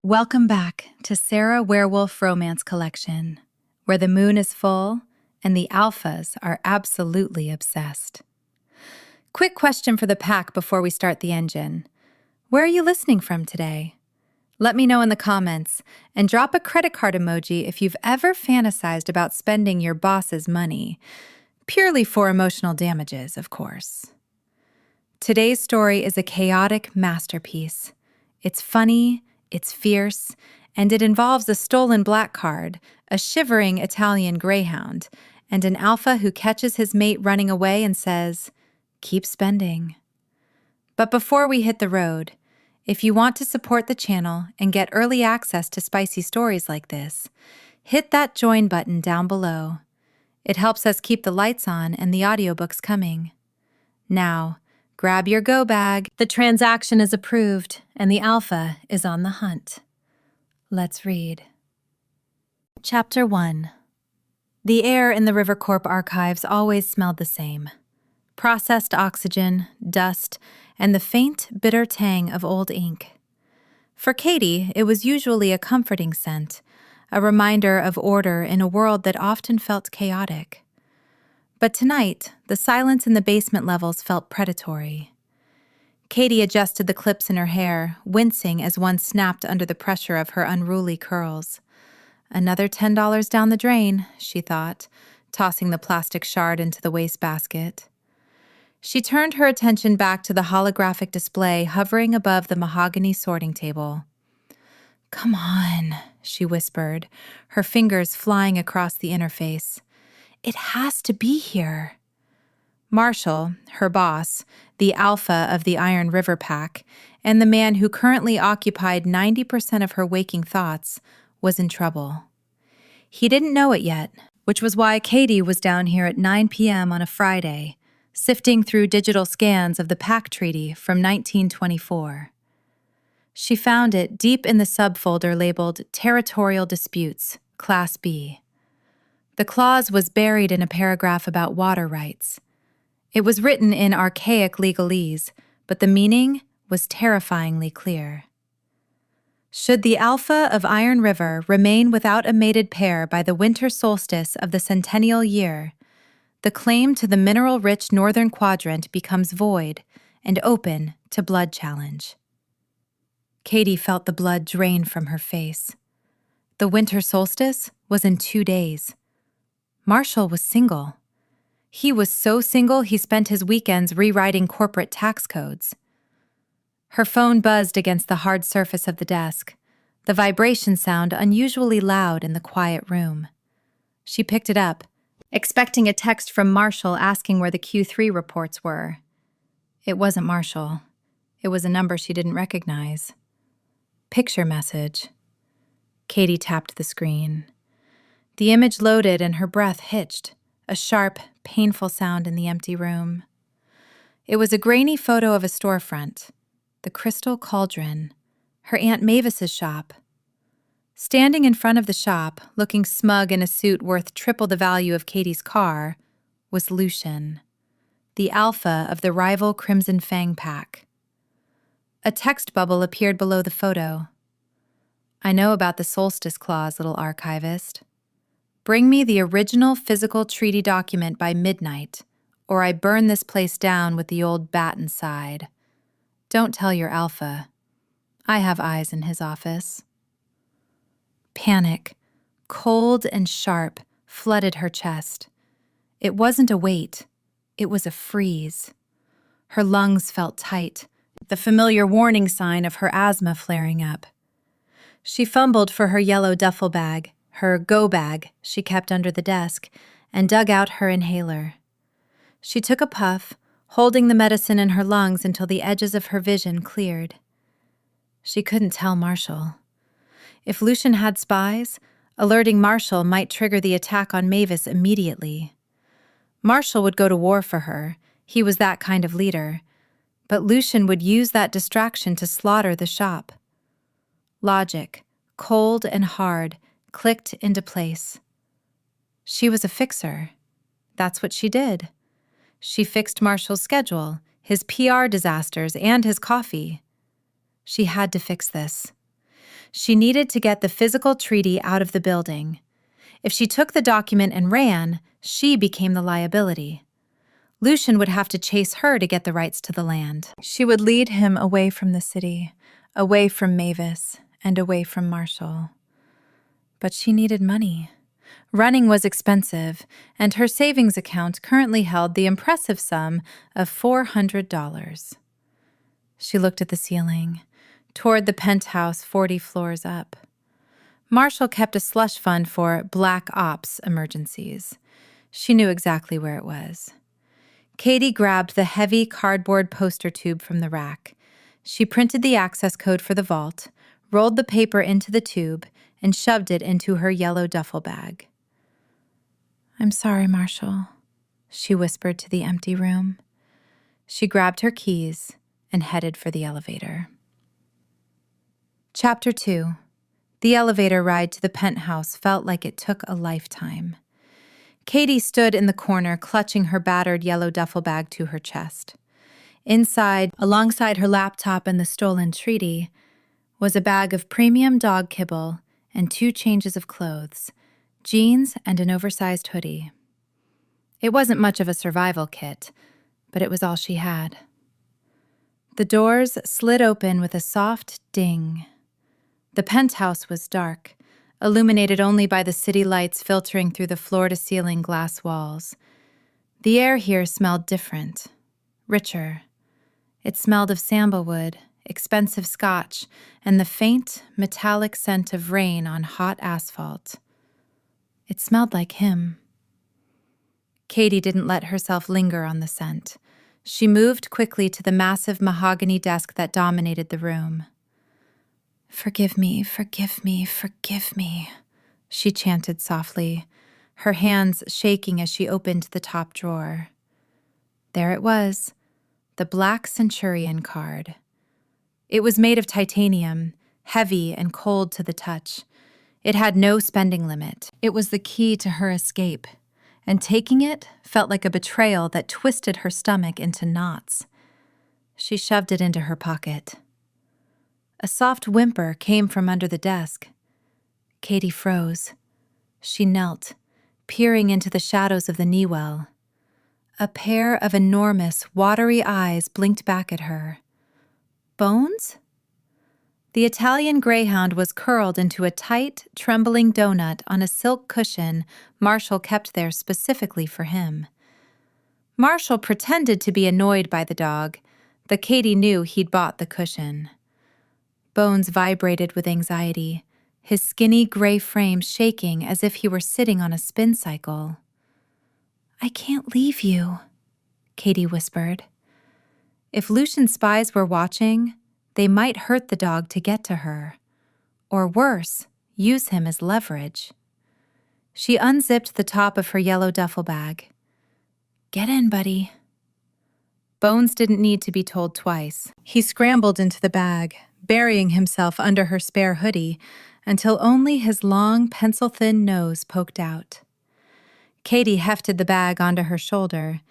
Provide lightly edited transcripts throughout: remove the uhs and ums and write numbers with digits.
Welcome back to Sera Werewolf Romance Collection, where the moon is full and the alphas are absolutely obsessed. Quick question for the pack before we start the engine. Where are you listening from today? Let me know in the comments, and drop a credit card emoji if you've ever fantasized about spending your boss's money. Purely for emotional damages, of course. Today's story is a chaotic masterpiece. It's funny, it's fierce, and it involves a stolen black card, a shivering Italian Greyhound, and an alpha who catches his mate running away and says, "Keep spending." But before we hit the road, if you want to support the channel and get early access to spicy stories like this, hit that join button down below. It helps us keep the lights on and the audiobooks coming. Now, grab your go bag. The transaction is approved, and the alpha is on the hunt. Let's read. Chapter 1. The air in the RiverCorp archives always smelled the same. Processed oxygen, dust, and the faint, bitter tang of old ink. For Katie, it was usually a comforting scent, a reminder of order in a world that often felt chaotic. But tonight, the silence in the basement levels felt predatory. Katie adjusted the clips in her hair, wincing as one snapped under the pressure of her unruly curls. Another $10 down the drain, she thought, tossing the plastic shard into the wastebasket. She turned her attention back to the holographic display hovering above the mahogany sorting table. "Come on," she whispered, her fingers flying across the interface. "It has to be here." Marshal, her boss, the alpha of the Iron River Pack, and the man who currently occupied 90% of her waking thoughts, was in trouble. He didn't know it yet, which was why Katie was down here at 9 p.m. on a Friday, sifting through digital scans of the Pack Treaty from 1924. She found it deep in the subfolder labeled Territorial Disputes, Class B. The clause was buried in a paragraph about water rights. It was written in archaic legalese, but the meaning was terrifyingly clear. Should the Alpha of Iron River remain without a mated pair by the winter solstice of the centennial year, the claim to the mineral-rich northern quadrant becomes void and open to blood challenge. Katie felt the blood drain from her face. The winter solstice was in 2 days. Marshal was single. He was so single he spent his weekends rewriting corporate tax codes. Her phone buzzed against the hard surface of the desk, the vibration sound unusually loud in the quiet room. She picked it up, expecting a text from Marshal asking where the Q3 reports were. It wasn't Marshal. It was a number she didn't recognize. Picture message. Katie tapped the screen. The image loaded and her breath hitched, a sharp, painful sound in the empty room. It was a grainy photo of a storefront, the Crystal Cauldron, her Aunt Mavis's shop. Standing in front of the shop, looking smug in a suit worth triple the value of Katie's car, was Lucian, the alpha of the rival Crimson Fang Pack. A text bubble appeared below the photo. "I know about the solstice clause, little archivist. Bring me the original physical treaty document by midnight, or I burn this place down with the old bat inside. Don't tell your alpha. I have eyes in his office." Panic, cold and sharp, flooded her chest. It wasn't a wait. It was a freeze. Her lungs felt tight, the familiar warning sign of her asthma flaring up. She fumbled for her yellow duffel bag, her go bag she kept under the desk, and dug out her inhaler. She took a puff, holding the medicine in her lungs until the edges of her vision cleared. She couldn't tell Marshal. If Lucian had spies, alerting Marshal might trigger the attack on Mavis immediately. Marshal would go to war for her. He was that kind of leader. But Lucian would use that distraction to slaughter the shop. Logic, cold and hard, clicked into place. She was a fixer. That's what she did. She fixed Marshal's schedule, his PR disasters, and his coffee. She had to fix this. She needed to get the physical treaty out of the building. If she took the document and ran, she became the liability. Lucian would have to chase her to get the rights to the land. She would lead him away from the city, away from Mavis, and away from Marshall. But she needed money. Running was expensive, and her savings account currently held the impressive sum of $400. She looked at the ceiling, toward the penthouse 40 floors up. Marshall kept a slush fund for Black Ops emergencies. She knew exactly where it was. Katie grabbed the heavy cardboard poster tube from the rack. She printed the access code for the vault, rolled the paper into the tube, and shoved it into her yellow duffel bag. "I'm sorry, Marshall," she whispered to the empty room. She grabbed her keys and headed for the elevator. Chapter 2. The elevator ride to the penthouse felt like it took a lifetime. Katie stood in the corner, clutching her battered yellow duffel bag to her chest. Inside, alongside her laptop and the stolen treaty, was a bag of premium dog kibble and 2 changes of clothes, jeans and an oversized hoodie. It wasn't much of a survival kit, but it was all she had. The doors slid open with a soft ding. The penthouse was dark, illuminated only by the city lights filtering through the floor-to-ceiling glass walls. The air here smelled different, richer. It smelled of sandalwood, expensive scotch, and the faint, metallic scent of rain on hot asphalt. It smelled like him. Katie didn't let herself linger on the scent. She moved quickly to the massive mahogany desk that dominated the room. "Forgive me, forgive me, forgive me," she chanted softly, her hands shaking as she opened the top drawer. There it was, the Black Centurion Card. It was made of titanium, heavy and cold to the touch. It had no spending limit. It was the key to her escape, and taking it felt like a betrayal that twisted her stomach into knots. She shoved it into her pocket. A soft whimper came from under the desk. Katie froze. She knelt, peering into the shadows of the knee well. A pair of enormous, watery eyes blinked back at her. Bones? The Italian Greyhound was curled into a tight, trembling donut on a silk cushion Marshall kept there specifically for him. Marshall pretended to be annoyed by the dog, but Katie knew he'd bought the cushion. Bones vibrated with anxiety, his skinny gray frame shaking as if he were sitting on a spin cycle. "I can't leave you," Katie whispered. If Lucian's spies were watching, they might hurt the dog to get to her. Or worse, use him as leverage. She unzipped the top of her yellow duffel bag. "Get in, buddy." Bones didn't need to be told twice. He scrambled into the bag, burying himself under her spare hoodie until only his long, pencil-thin nose poked out. Katie hefted the bag onto her shoulder.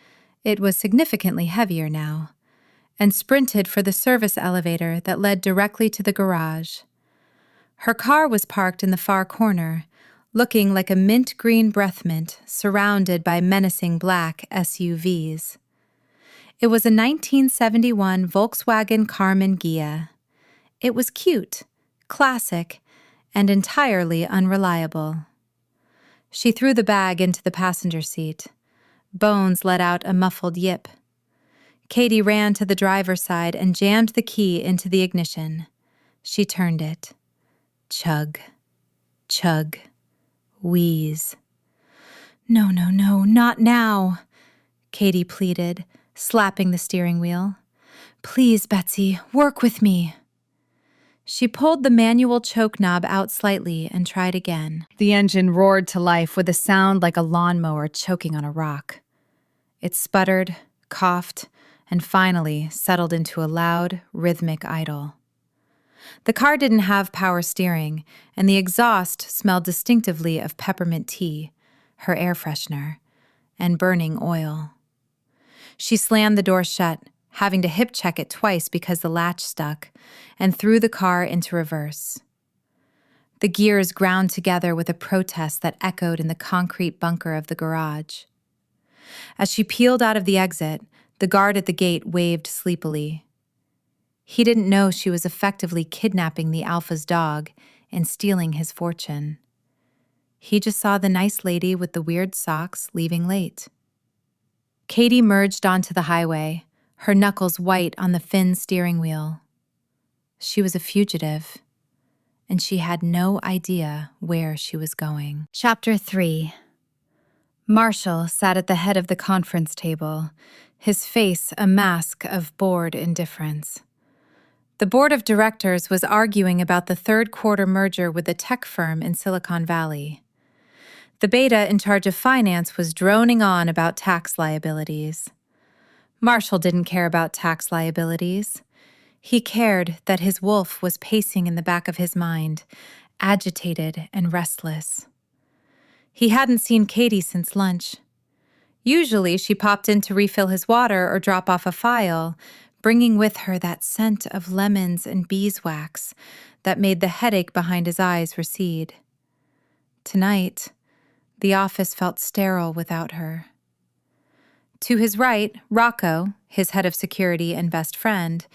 It was significantly heavier now, and sprinted for the service elevator that led directly to the garage. Her car was parked in the far corner, looking like a mint green breath mint surrounded by menacing black SUVs. It was a 1971 Volkswagen Carmen Ghia. It was cute, classic, and entirely unreliable. She threw the bag into the passenger seat. Bones let out a muffled yip. Katie ran to the driver's side and jammed the key into the ignition. She turned it. Chug, chug, wheeze. "No, no, no, not now," Katie pleaded, slapping the steering wheel. "Please, Betsy, work with me." She pulled the manual choke knob out slightly and tried again. The engine roared to life with a sound like a lawnmower choking on a rock. It sputtered, coughed, and finally settled into a loud, rhythmic idle. The car didn't have power steering, and the exhaust smelled distinctively of peppermint tea, her air freshener, and burning oil. She slammed the door shut, having to hip-check it twice because the latch stuck, and threw the car into reverse. The gears ground together with a protest that echoed in the concrete bunker of the garage. As she peeled out of the exit, the guard at the gate waved sleepily. He didn't know she was effectively kidnapping the Alpha's dog and stealing his fortune. He just saw the nice lady with the weird socks leaving late. Katie merged onto the highway, her knuckles white on the Finn steering wheel. She was a fugitive, and she had no idea where she was going. Chapter 3. Marshall sat at the head of the conference table, his face a mask of bored indifference. The board of directors was arguing about the third-quarter merger with the tech firm in Silicon Valley. The beta in charge of finance was droning on about tax liabilities. Marshall didn't care about tax liabilities. He cared that his wolf was pacing in the back of his mind, agitated and restless. He hadn't seen Katie since lunch. Usually she popped in to refill his water or drop off a file, bringing with her that scent of lemons and beeswax that made the headache behind his eyes recede. Tonight, the office felt sterile without her. To his right, Rocco, his head of security and best friend,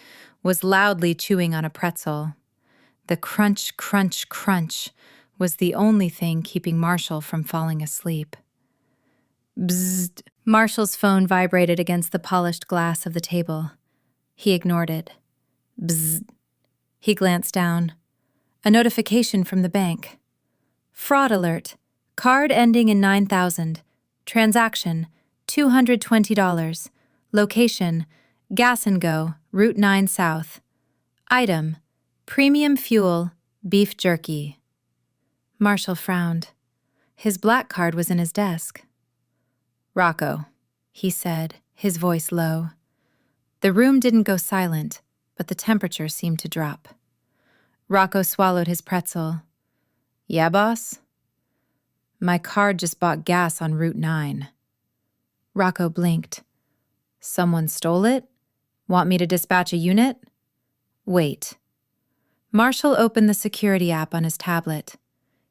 was loudly chewing on a pretzel. The crunch, crunch, crunch was the only thing keeping Marshall from falling asleep. Bzzzt. Marshall's phone vibrated against the polished glass of the table. He ignored it. Bzzzt. He glanced down. A notification from the bank. Fraud alert. Card ending in 9,000. Transaction, $220. Location, Gas and Go, Route 9 South. Item, premium fuel, beef jerky. Marshall frowned. His black card was in his desk. Rocco, he said, his voice low. The room didn't go silent, but the temperature seemed to drop. Rocco swallowed his pretzel. Yeah, boss? My card just bought gas on Route 9. Rocco blinked. Someone stole it? Want me to dispatch a unit? Wait. Marshall opened the security app on his tablet.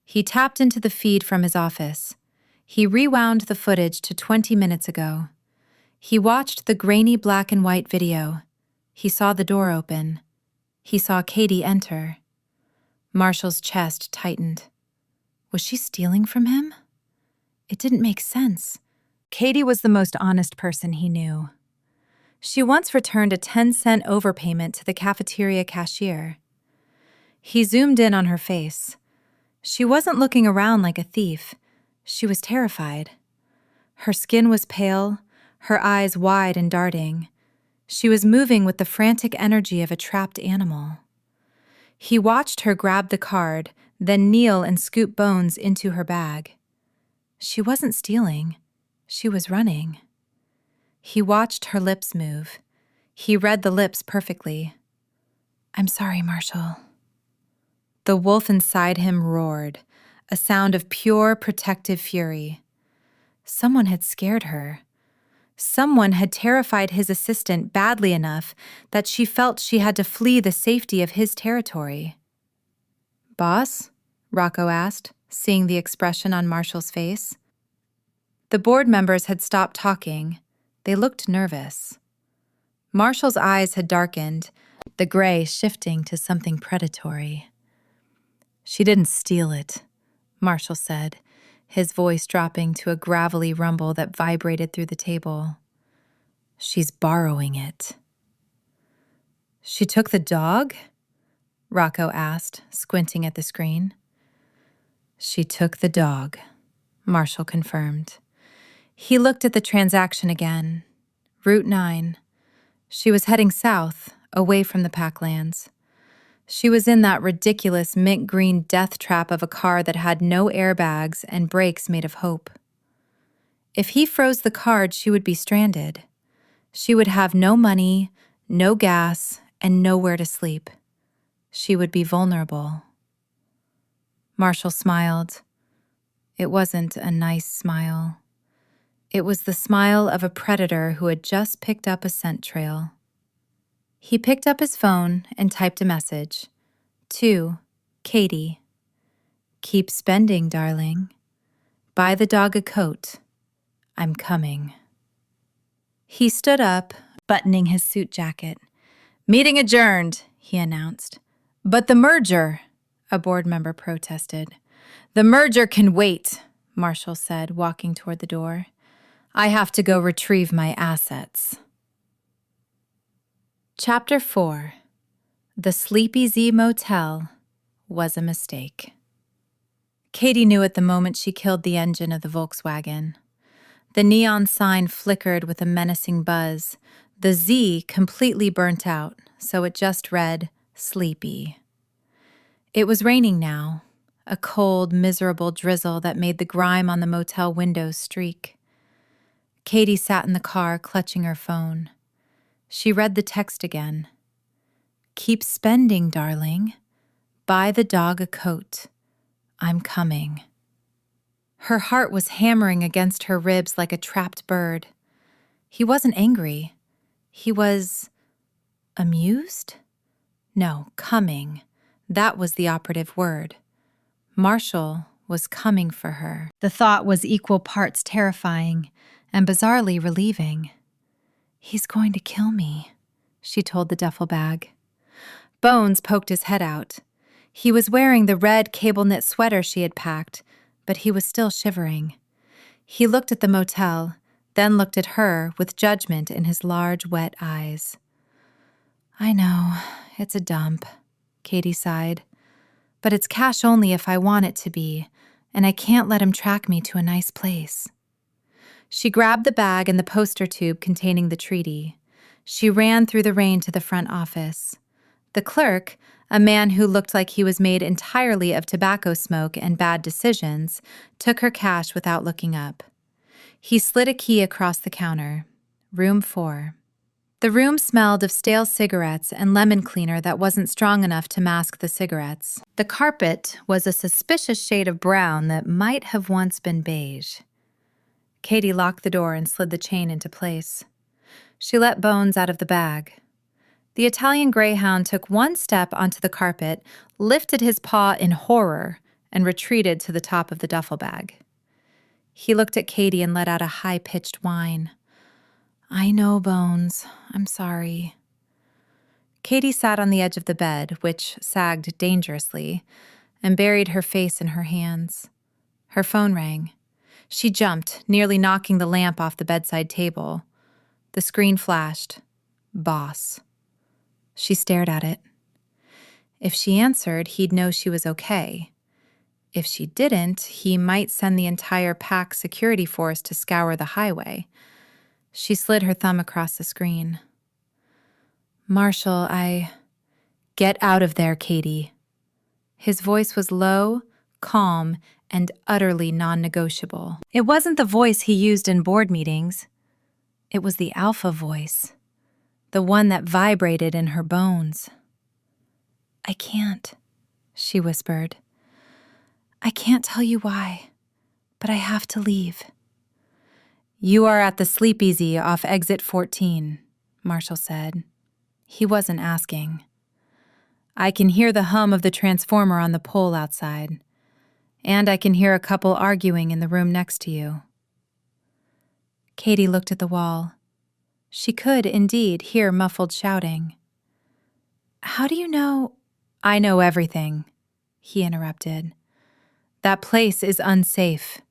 He tapped into the feed from his office. He rewound the footage to 20 minutes ago. He watched the grainy black and white video. He saw the door open. He saw Katie enter. Marshall's chest tightened. Was she stealing from him? It didn't make sense. Katie was the most honest person he knew. She once returned a 10-cent overpayment to the cafeteria cashier. He zoomed in on her face. She wasn't looking around like a thief. She was terrified. Her skin was pale, her eyes wide and darting. She was moving with the frantic energy of a trapped animal. He watched her grab the card, then kneel and scoop bones into her bag. She wasn't stealing. She was running. He watched her lips move. He read the lips perfectly. I'm sorry, Marshall. The wolf inside him roared, a sound of pure protective fury. Someone had scared her. Someone had terrified his assistant badly enough that she felt she had to flee the safety of his territory. Boss? Rocco asked, seeing the expression on Marshall's face. The board members had stopped talking. They looked nervous. Marshall's eyes had darkened, the gray shifting to something predatory. She didn't steal it, Marshall said, his voice dropping to a gravelly rumble that vibrated through the table. She's borrowing it. She took the dog? Rocco asked, squinting at the screen. She took the dog, Marshall confirmed. He looked at the transaction again. Route 9. She was heading south, away from the Packlands. She was in that ridiculous mint green death trap of a car that had no airbags and brakes made of hope. If he froze the card, she would be stranded. She would have no money, no gas, and nowhere to sleep. She would be vulnerable. Marshall smiled. It wasn't a nice smile. It was the smile of a predator who had just picked up a scent trail. He picked up his phone and typed a message. To Katie. Keep spending, darling. Buy the dog a coat. I'm coming. He stood up, buttoning his suit jacket. Meeting adjourned, he announced. But the merger, a board member protested. The merger can wait, Marshall said, walking toward the door. I have to go retrieve my assets. Chapter 4. The Sleepy Z Motel was a mistake. Katie knew at the moment she killed the engine of the Volkswagen. The neon sign flickered with a menacing buzz. The Z completely burnt out, so it just read, Sleepy. It was raining now, a cold, miserable drizzle that made the grime on the motel windows streak. Katie sat in the car, clutching her phone. She read the text again. Keep spending, darling. Buy the dog a coat. I'm coming. Her heart was hammering against her ribs like a trapped bird. He wasn't angry. He was amused? No, coming. That was the operative word. Marshall was coming for her. The thought was equal parts terrifying and bizarrely relieving. He's going to kill me, she told the duffel bag. Bones poked his head out. He was wearing the red cable-knit sweater she had packed, but he was still shivering. He looked at the motel, then looked at her with judgment in his large, wet eyes. I know, it's a dump, Katie sighed. But it's cash only if I want it to be, and I can't let him track me to a nice place. She grabbed the bag and the poster tube containing the treaty. She ran through the rain to the front office. The clerk, a man who looked like he was made entirely of tobacco smoke and bad decisions, took her cash without looking up. He slid a key across the counter. Room 4. The room smelled of stale cigarettes and lemon cleaner that wasn't strong enough to mask the cigarettes. The carpet was a suspicious shade of brown that might have once been beige. Katie locked the door and slid the chain into place. She let Bones out of the bag. The Italian Greyhound took one step onto the carpet, lifted his paw in horror, and retreated to the top of the duffel bag. He looked at Katie and let out a high-pitched whine. I know, Bones. I'm sorry. Katie sat on the edge of the bed, which sagged dangerously, and buried her face in her hands. Her phone rang. She jumped, nearly knocking the lamp off the bedside table. The screen flashed. Boss. She stared at it. If she answered, he'd know she was okay. If she didn't, he might send the entire pack security force to scour the highway. She slid her thumb across the screen. Marshall, Get out of there, Katie. His voice was low, calm, and utterly non-negotiable. It wasn't the voice he used in board meetings. It was the Alpha voice. The one that vibrated in her bones. I can't, she whispered. I can't tell you why, but I have to leave. You are at the Sleepy off exit 14, Marshall said. He wasn't asking. I can hear the hum of the transformer on the pole outside, and I can hear a couple arguing in the room next to you. Katie looked at the wall. She could, indeed, hear muffled shouting. How do you know? I know everything, he interrupted. That place is unsafe.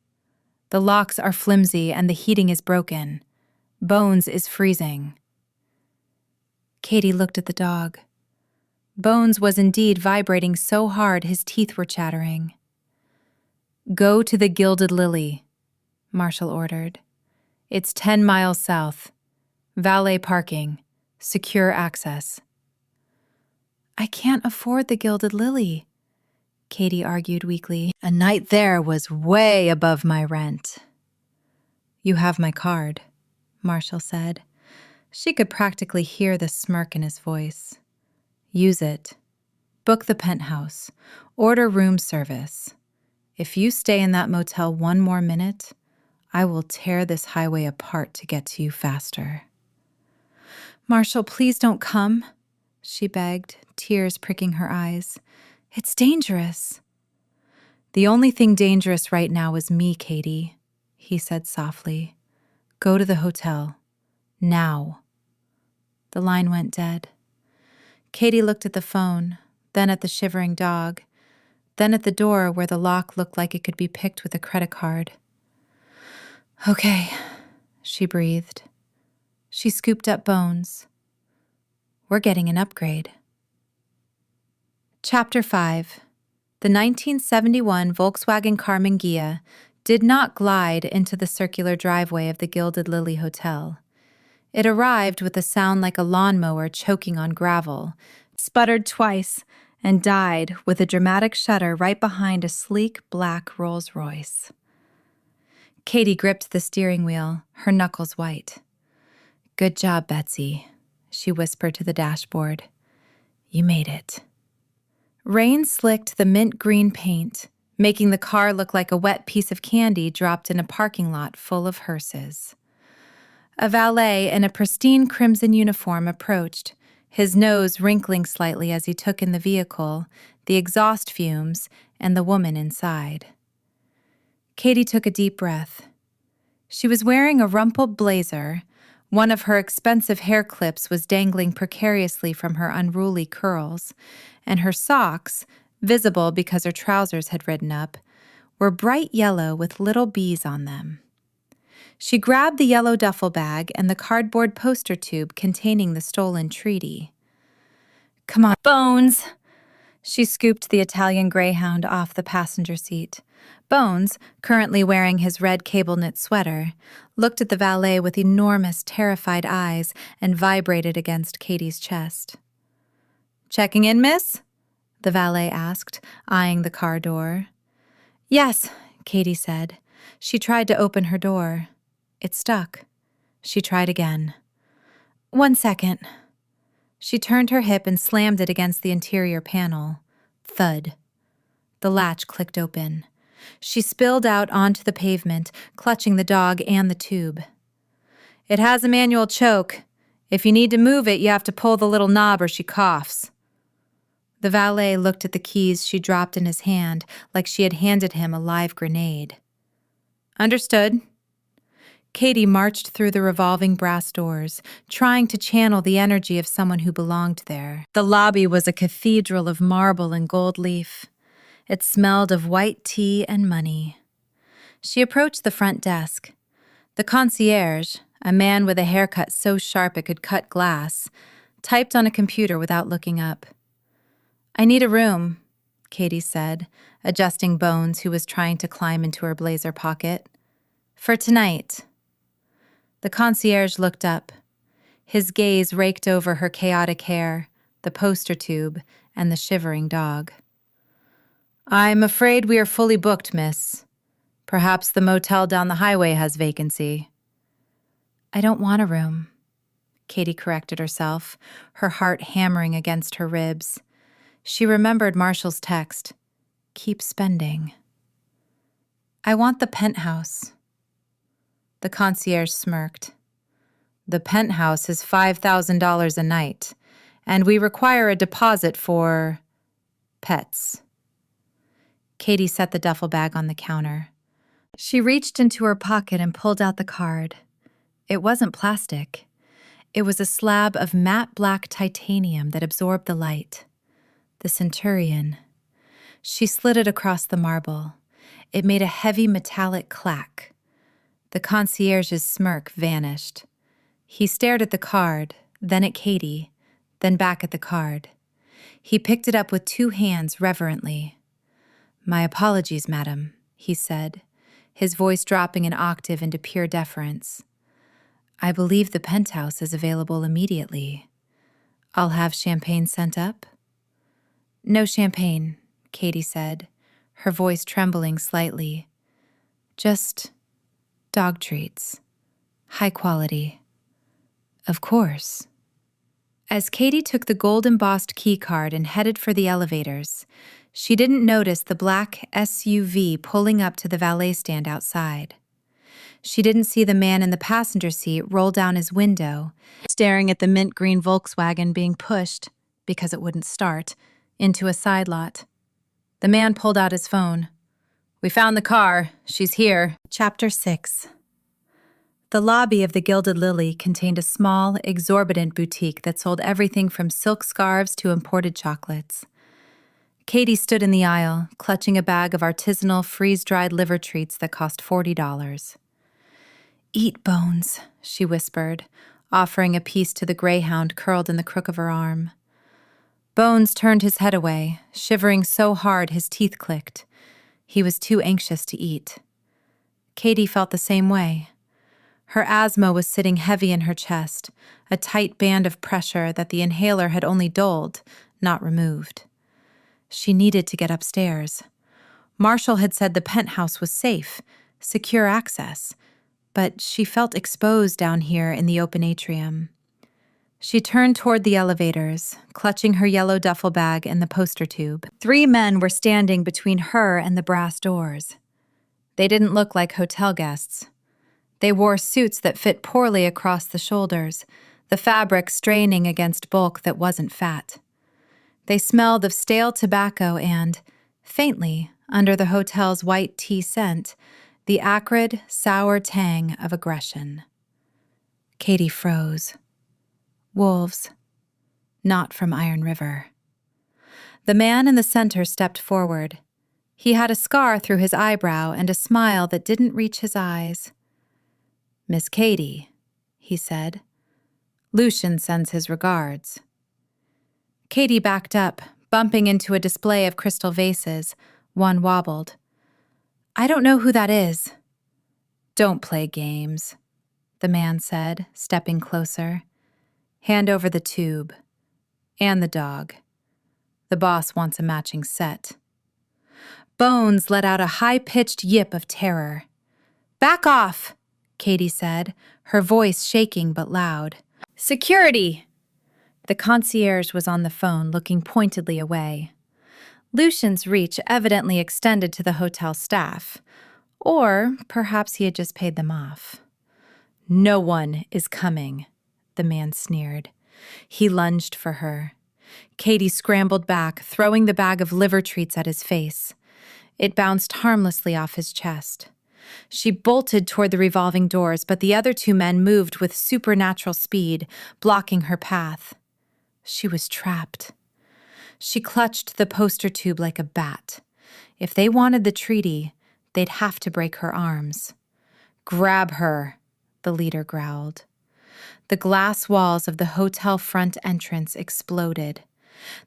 The locks are flimsy and the heating is broken. Bones is freezing. Katie looked at the dog. Bones was indeed vibrating so hard his teeth were chattering. Go to the Gilded Lily, Marshall ordered. It's 10 miles south. Valet parking. Secure access. I can't afford the Gilded Lily, Katie argued weakly. A night there was way above my rent. You have my card, Marshall said. She could practically hear the smirk in his voice. Use it. Book the Penthouse. Order room service. If you stay in that motel one more minute, I will tear this highway apart to get to you faster. Marshall, please don't come, she begged, tears pricking her eyes. It's dangerous. "The only thing dangerous right now is me, Katie," he said softly. "Go to the hotel. Now." The line went dead. Katie looked at the phone, then at the shivering dog, then at the door where the lock looked like it could be picked with a credit card. "Okay," she breathed. She scooped up Bones. "We're getting an upgrade." Chapter 5. The 1971 Volkswagen Karmann Ghia did not glide into the circular driveway of the Gilded Lily Hotel. It arrived with a sound like a lawnmower choking on gravel, sputtered twice, and died with a dramatic shudder right behind a sleek black Rolls-Royce. Katie gripped the steering wheel, her knuckles white. "Good job, Betsy," she whispered to the dashboard. "You made it." Rain slicked the mint green paint, making the car look like a wet piece of candy dropped in a parking lot full of hearses. A valet in a pristine crimson uniform approached, his nose wrinkling slightly as he took in the vehicle, the exhaust fumes, and the woman inside. Katie took a deep breath. She was wearing a rumpled blazer. One of her expensive hair clips was dangling precariously from her unruly curls, and her socks, visible because her trousers had ridden up, were bright yellow with little bees on them. She grabbed the yellow duffel bag and the cardboard poster tube containing the stolen treaty. "Come on, Bones!" She scooped the Italian Greyhound off the passenger seat. Bones, currently wearing his red cable-knit sweater, looked at the valet with enormous, terrified eyes and vibrated against Katie's chest. "Checking in, miss?" the valet asked, eyeing the car door. "Yes," Katie said. She tried to open her door. It stuck. She tried again. "1 second." She turned her hip and slammed it against the interior panel. Thud. The latch clicked open. She spilled out onto the pavement, clutching the dog and the tube. "It has a manual choke. If you need to move it, you have to pull the little knob or she coughs." The valet looked at the keys she dropped in his hand like she had handed him a live grenade. "Understood." Katie marched through the revolving brass doors, trying to channel the energy of someone who belonged there. The lobby was a cathedral of marble and gold leaf. It smelled of white tea and money. She approached the front desk. The concierge, a man with a haircut so sharp it could cut glass, typed on a computer without looking up. "I need a room," Katie said, adjusting Bones, who was trying to climb into her blazer pocket. "For tonight." The concierge looked up. His gaze raked over her chaotic hair, the poster tube, and the shivering dog. "I'm afraid we are fully booked, miss. Perhaps the motel down the highway has vacancy." "I don't want a room," Katie corrected herself, her heart hammering against her ribs. She remembered Marshall's text, "Keep spending." "I want the penthouse." The concierge smirked. "The penthouse is $5,000 a night, and we require a deposit for pets." Katie set the duffel bag on the counter. She reached into her pocket and pulled out the card. It wasn't plastic. It was a slab of matte black titanium that absorbed the light. The Centurion. She slid it across the marble. It made a heavy metallic clack. The concierge's smirk vanished. He stared at the card, then at Katie, then back at the card. He picked it up with 2 hands reverently. "My apologies, madam," he said, his voice dropping an octave into pure deference. "I believe the penthouse is available immediately. I'll have champagne sent up?" "No champagne," Katie said, her voice trembling slightly. "Just dog treats. High quality." "Of course." As Katie took the gold-embossed key card and headed for the elevators, she didn't notice the black SUV pulling up to the valet stand outside. She didn't see the man in the passenger seat roll down his window, staring at the mint green Volkswagen being pushed, because it wouldn't start, into a side lot. The man pulled out his phone. We found the car. She's here. Chapter 6. The lobby of the Gilded Lily contained a small, exorbitant boutique that sold everything from silk scarves to imported chocolates. Katie stood in the aisle, clutching a bag of artisanal, freeze-dried liver treats that cost $40. "Eat, Bones," she whispered, offering a piece to the Greyhound curled in the crook of her arm. Bones turned his head away, shivering so hard his teeth clicked. He was too anxious to eat. Katie felt the same way. Her asthma was sitting heavy in her chest, a tight band of pressure that the inhaler had only dulled, not removed. She needed to get upstairs. Marshall had said the penthouse was safe, secure access, but she felt exposed down here in the open atrium. She turned toward the elevators, clutching her yellow duffel bag and the poster tube. 3 men were standing between her and the brass doors. They didn't look like hotel guests. They wore suits that fit poorly across the shoulders, the fabric straining against bulk that wasn't fat. They smelled of stale tobacco and, faintly, under the hotel's white tea scent, the acrid, sour tang of aggression. Katie froze. Wolves. Not from Iron River. The man in the center stepped forward. He had a scar through his eyebrow and a smile that didn't reach his eyes. "Miss Katie," he said. "Lucian sends his regards." Katie backed up, bumping into a display of crystal vases. One wobbled. "I don't know who that is." "Don't play games," the man said, stepping closer. "Hand over the tube. And the dog. The boss wants a matching set." Bones let out a high-pitched yip of terror. "Back off," Katie said, her voice shaking but loud. "Security!" The concierge was on the phone, looking pointedly away. Lucian's reach evidently extended to the hotel staff. Or perhaps he had just paid them off. "No one is coming," the man sneered. He lunged for her. Katie scrambled back, throwing the bag of liver treats at his face. It bounced harmlessly off his chest. She bolted toward the revolving doors, but the other 2 men moved with supernatural speed, blocking her path. She was trapped. She clutched the poster tube like a bat. If they wanted the treaty, they'd have to break her arms. "Grab her," the leader growled. The glass walls of the hotel front entrance exploded.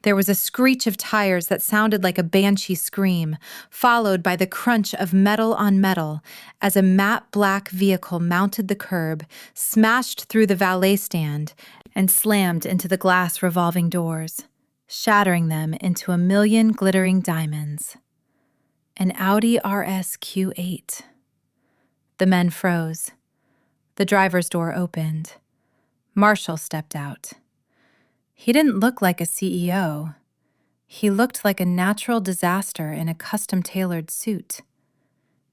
There was a screech of tires that sounded like a banshee scream, followed by the crunch of metal on metal as a matte black vehicle mounted the curb, smashed through the valet stand, and slammed into the glass revolving doors, shattering them into a million glittering diamonds. An Audi RS Q8. The men froze. The driver's door opened. Marshall stepped out. He didn't look like a CEO. He looked like a natural disaster in a custom-tailored suit.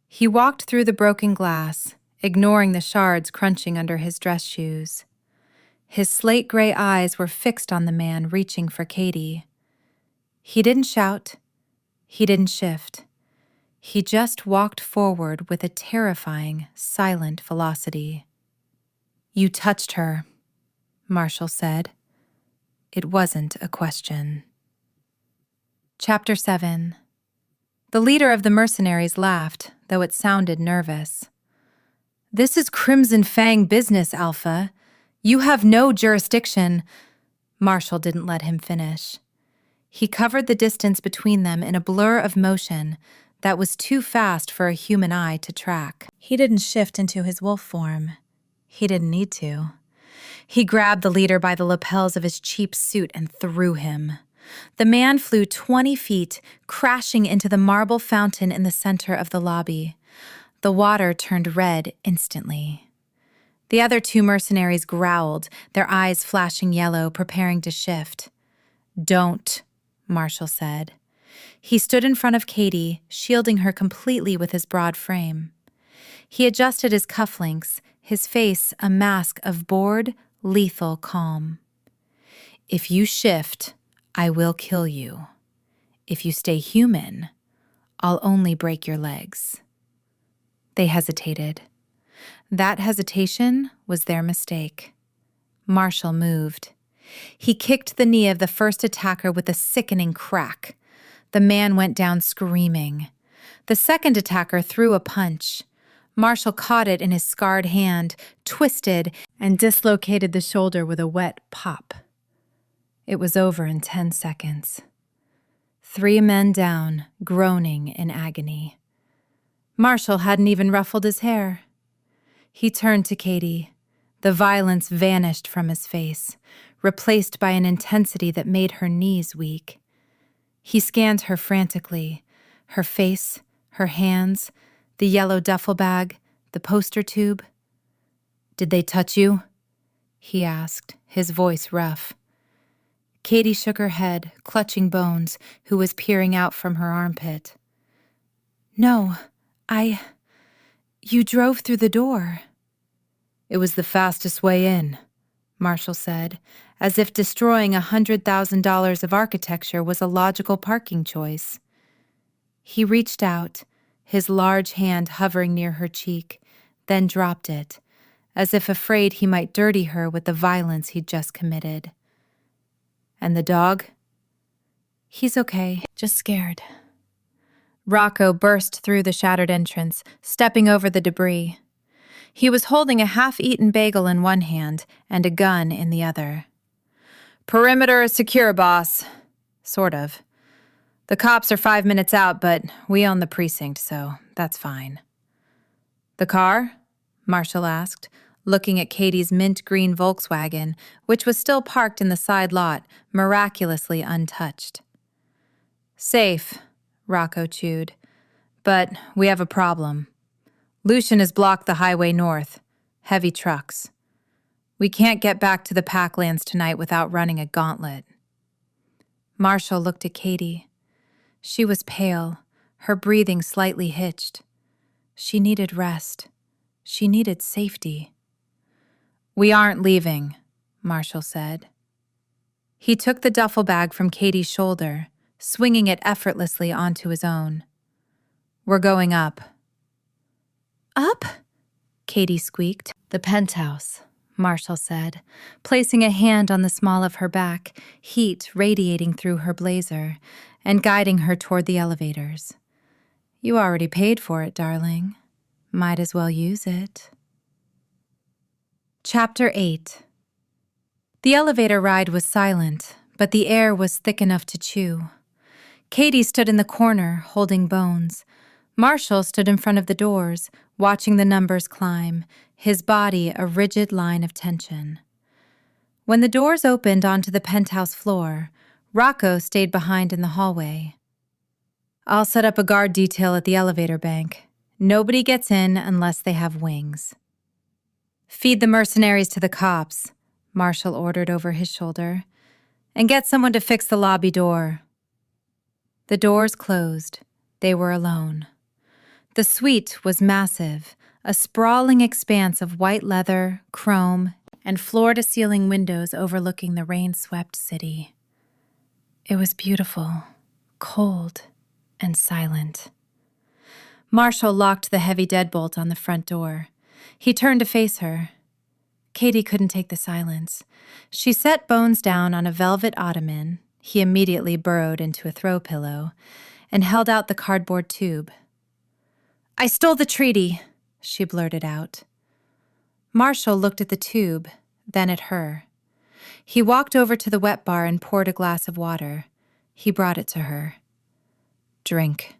He walked through the broken glass, ignoring the shards crunching under his dress shoes. His slate-gray eyes were fixed on the man reaching for Katie. He didn't shout. He didn't shift. He just walked forward with a terrifying, silent velocity. "You touched her," Marshall said. It wasn't a question. Chapter 7. The leader of the mercenaries laughed, though it sounded nervous. "This is Crimson Fang business, Alpha. You have no jurisdiction." Marshall didn't let him finish. He covered the distance between them in a blur of motion that was too fast for a human eye to track. He didn't shift into his wolf form. He didn't need to. He grabbed the leader by the lapels of his cheap suit and threw him. The man flew 20 feet, crashing into the marble fountain in the center of the lobby. The water turned red instantly. The other 2 mercenaries growled, their eyes flashing yellow, preparing to shift. "Don't," Marshall said. He stood in front of Katie, shielding her completely with his broad frame. He adjusted his cufflinks, his face a mask of bored, lethal calm. "If you shift, I will kill you. If you stay human, I'll only break your legs." They hesitated. That hesitation was their mistake. Marshal moved. He kicked the knee of the first attacker with a sickening crack. The man went down screaming. The second attacker threw a punch. Marshal caught it in his scarred hand, twisted, and dislocated the shoulder with a wet pop. It was over in 10 seconds. 3 men down, groaning in agony. Marshal hadn't even ruffled his hair. He turned to Katie. The violence vanished from his face, replaced by an intensity that made her knees weak. He scanned her frantically, her face, her hands, the yellow duffel bag, the poster tube. "Did they touch you?" he asked, his voice rough. Katie shook her head, clutching Bones, who was peering out from her armpit. "No, you drove through the door." "It was the fastest way in," Marshal said, as if destroying $100,000 of architecture was a logical parking choice. He reached out, his large hand hovering near her cheek, then dropped it, as if afraid he might dirty her with the violence he'd just committed. "And the dog?" "He's okay, just scared." Rocco burst through the shattered entrance, stepping over the debris. He was holding a half-eaten bagel in one hand and a gun in the other. "Perimeter is secure, boss." "Sort of. The cops are 5 minutes out, but we own the precinct, so that's fine." "The car?" Marshal asked, looking at Katie's mint-green Volkswagen, which was still parked in the side lot, miraculously untouched. "Safe," Rocco chewed. "But we have a problem. Lucian has blocked the highway north. Heavy trucks. We can't get back to the Packlands tonight without running a gauntlet." Marshal looked at Katie. She was pale, her breathing slightly hitched. She needed rest. She needed safety. "We aren't leaving," Marshal said. He took the duffel bag from Katie's shoulder, swinging it effortlessly onto his own. "We're going up." "Up?" Katie squeaked. "The penthouse," Marshal said, placing a hand on the small of her back, heat radiating through her blazer, and guiding her toward the elevators. "You already paid for it, darling. Might as well use it." Chapter 8. The elevator ride was silent, but the air was thick enough to chew. Katie stood in the corner, holding Bones. Marshal stood in front of the doors, watching the numbers climb, his body a rigid line of tension. When the doors opened onto the penthouse floor, Rocco stayed behind in the hallway. "I'll set up a guard detail at the elevator bank. Nobody gets in unless they have wings." "Feed the mercenaries to the cops," Marshal ordered over his shoulder, "and get someone to fix the lobby door." The doors closed. They were alone. The suite was massive, a sprawling expanse of white leather, chrome, and floor-to-ceiling windows overlooking the rain-swept city. It was beautiful, cold, and silent. Marshal locked the heavy deadbolt on the front door. He turned to face her. Katie couldn't take the silence. She set Bones down on a velvet ottoman. He immediately burrowed into a throw pillow and held out the cardboard tube. "I stole the treaty," she blurted out. Marshal looked at the tube, then at her. He walked over to the wet bar and poured a glass of water. He brought it to her. "Drink.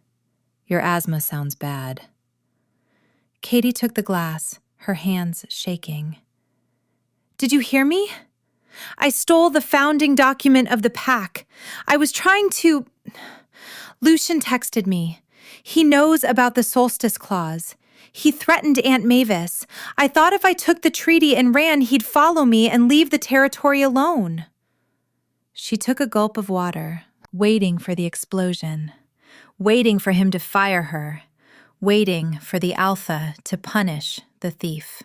Your asthma sounds bad." Katie took the glass, her hands shaking. "Did you hear me? I stole the founding document of the pack. I was trying to... Lucian texted me. He knows about the solstice clause. He threatened Aunt Mavis. I thought if I took the treaty and ran, he'd follow me and leave the territory alone." She took a gulp of water, waiting for the explosion, waiting for him to fire her, waiting for the Alpha to punish the thief.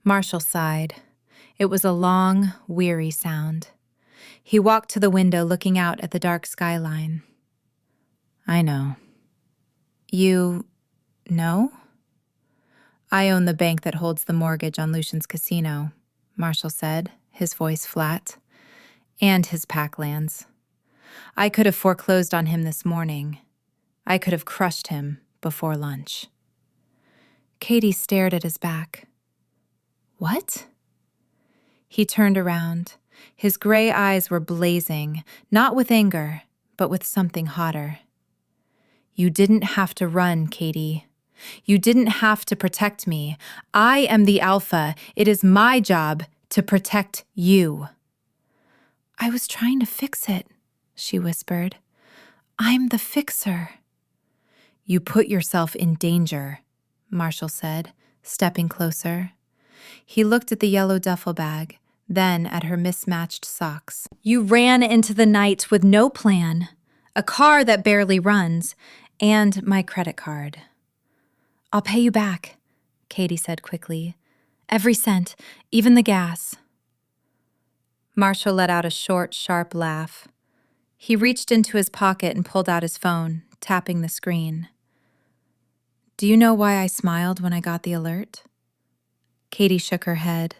Marshal sighed. It was a long, weary sound. He walked to the window, looking out at the dark skyline. "I know," You know? I own the bank that holds the mortgage on Lucian's casino, Marshall said, his voice flat. And his packlands. I could have foreclosed on him this morning. I could have crushed him before lunch. Katie stared at his back. What? He turned around. His gray eyes were blazing, not with anger, but with something hotter. You didn't have to run, Katie. You didn't have to protect me. I am the Alpha. It is my job to protect you. I was trying to fix it, she whispered. I'm the fixer. You put yourself in danger, Marshall said, stepping closer. He looked at the yellow duffel bag, then at her mismatched socks. You ran into the night with no plan, a car that barely runs, and my credit card. I'll pay you back, Katie said quickly. Every cent, even the gas. Marshall let out a short, sharp laugh. He reached into his pocket and pulled out his phone, tapping the screen. Do you know why I smiled when I got the alert? Katie shook her head.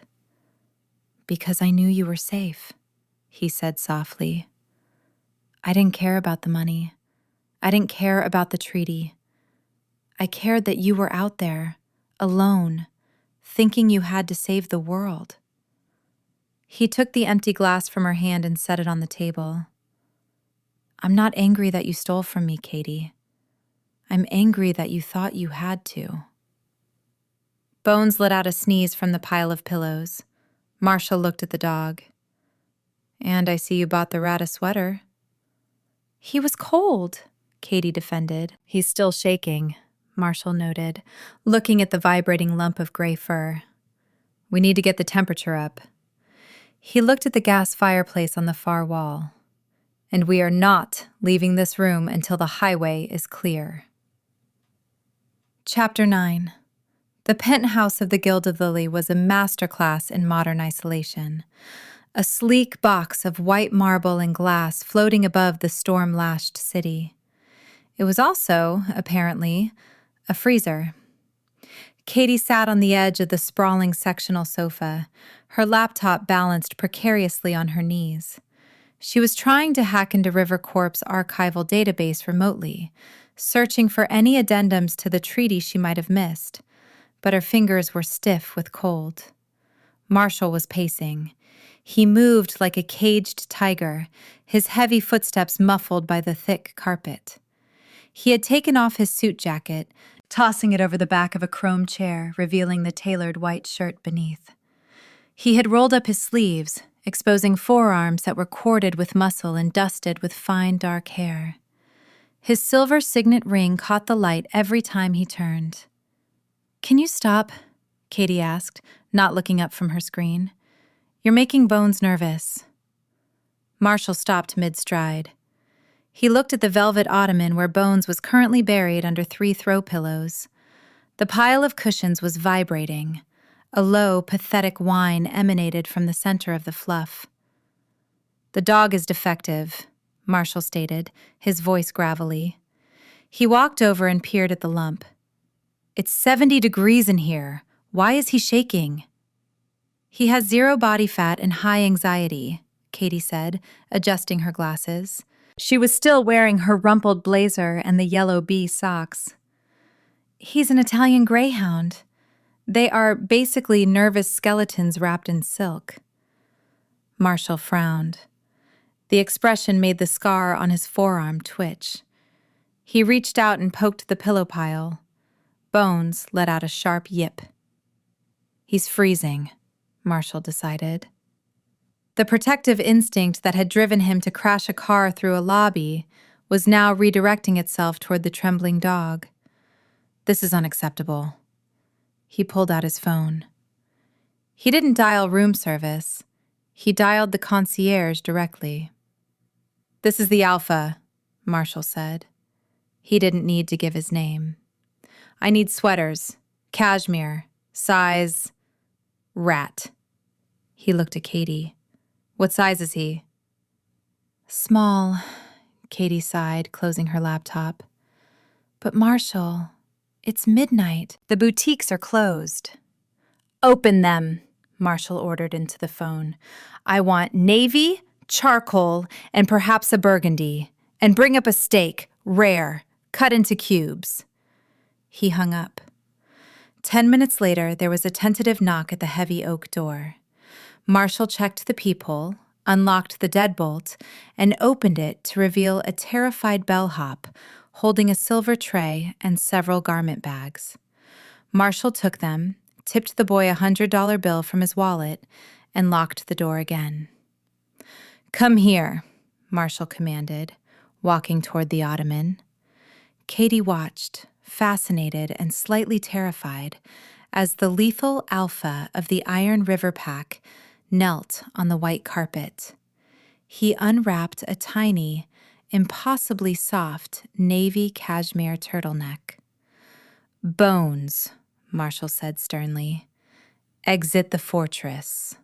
Because I knew you were safe, he said softly. I didn't care about the money. I didn't care about the treaty. I cared that you were out there, alone, thinking you had to save the world. He took the empty glass from her hand and set it on the table. I'm not angry that you stole from me, Katie. I'm angry that you thought you had to. Bones let out a sneeze from the pile of pillows. Marshall looked at the dog. And I see you bought the rat a sweater. He was cold, Katie defended. He's still shaking, Marshall noted, looking at the vibrating lump of gray fur. We need to get the temperature up. He looked at the gas fireplace on the far wall. And we are not leaving this room until the highway is clear. Chapter 9. The penthouse of the Gilded Lily was a masterclass in modern isolation. A sleek box of white marble and glass floating above the storm-lashed city. It was also, apparently, a freezer. Katie sat on the edge of the sprawling sectional sofa, her laptop balanced precariously on her knees. She was trying to hack into RiverCorp's archival database remotely, searching for any addendums to the treaty she might have missed, but her fingers were stiff with cold. Marshall was pacing. He moved like a caged tiger, his heavy footsteps muffled by the thick carpet. He had taken off his suit jacket, tossing it over the back of a chrome chair, revealing the tailored white shirt beneath. He had rolled up his sleeves, exposing forearms that were corded with muscle and dusted with fine dark hair. His silver signet ring caught the light every time he turned. Can you stop? Katie asked, not looking up from her screen. You're making Bones nervous. Marshall stopped mid-stride. He looked at the velvet ottoman where Bones was currently buried under 3 throw pillows. The pile of cushions was vibrating. A low, pathetic whine emanated from the center of the fluff. The dog is defective, Marshall stated, his voice gravelly. He walked over and peered at the lump. It's 70 degrees in here. Why is he shaking? He has 0 body fat and high anxiety, Katie said, adjusting her glasses. She was still wearing her rumpled blazer and the yellow bee socks. He's an Italian Greyhound. They are basically nervous skeletons wrapped in silk. Marshall frowned. The expression made the scar on his forearm twitch. He reached out and poked the pillow pile. Bones let out a sharp yip. He's freezing, Marshall decided. The protective instinct that had driven him to crash a car through a lobby was now redirecting itself toward the trembling dog. This is unacceptable. He pulled out his phone. He didn't dial room service. He dialed the concierge directly. This is the Alpha, Marshall said. He didn't need to give his name. I need sweaters, cashmere, size, rat. He looked at Katie. What size is he? Small, Katie sighed, closing her laptop. But Marshall, it's midnight. The boutiques are closed. Open them, Marshall ordered into the phone. I want navy, charcoal, and perhaps a burgundy. And bring up a steak, rare, cut into cubes. He hung up. 10 minutes later, there was a tentative knock at the heavy oak door. Marshall checked the peephole, unlocked the deadbolt, and opened it to reveal a terrified bellhop holding a silver tray and several garment bags. Marshall took them, tipped the boy $100 bill from his wallet, and locked the door again. Come here, Marshall commanded, walking toward the ottoman. Katie watched, fascinated and slightly terrified, as the lethal Alpha of the Iron River Pack knelt on the white carpet. He unwrapped a tiny, impossibly soft navy cashmere turtleneck. Bones, Marshall said sternly. Exit the fortress.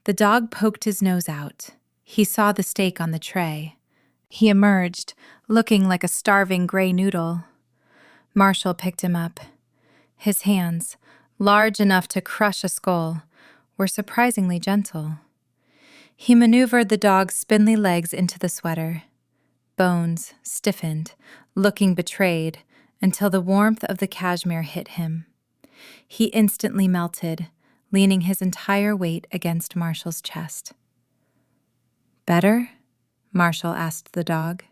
The dog poked his nose out. He saw the steak on the tray. He emerged, looking like a starving gray noodle. Marshall picked him up. His hands, large enough to crush a skull, were surprisingly gentle. He maneuvered the dog's spindly legs into the sweater. Bones stiffened, looking betrayed, until the warmth of the cashmere hit him. He instantly melted, leaning his entire weight against Marshall's chest. Better? Marshall asked the dog.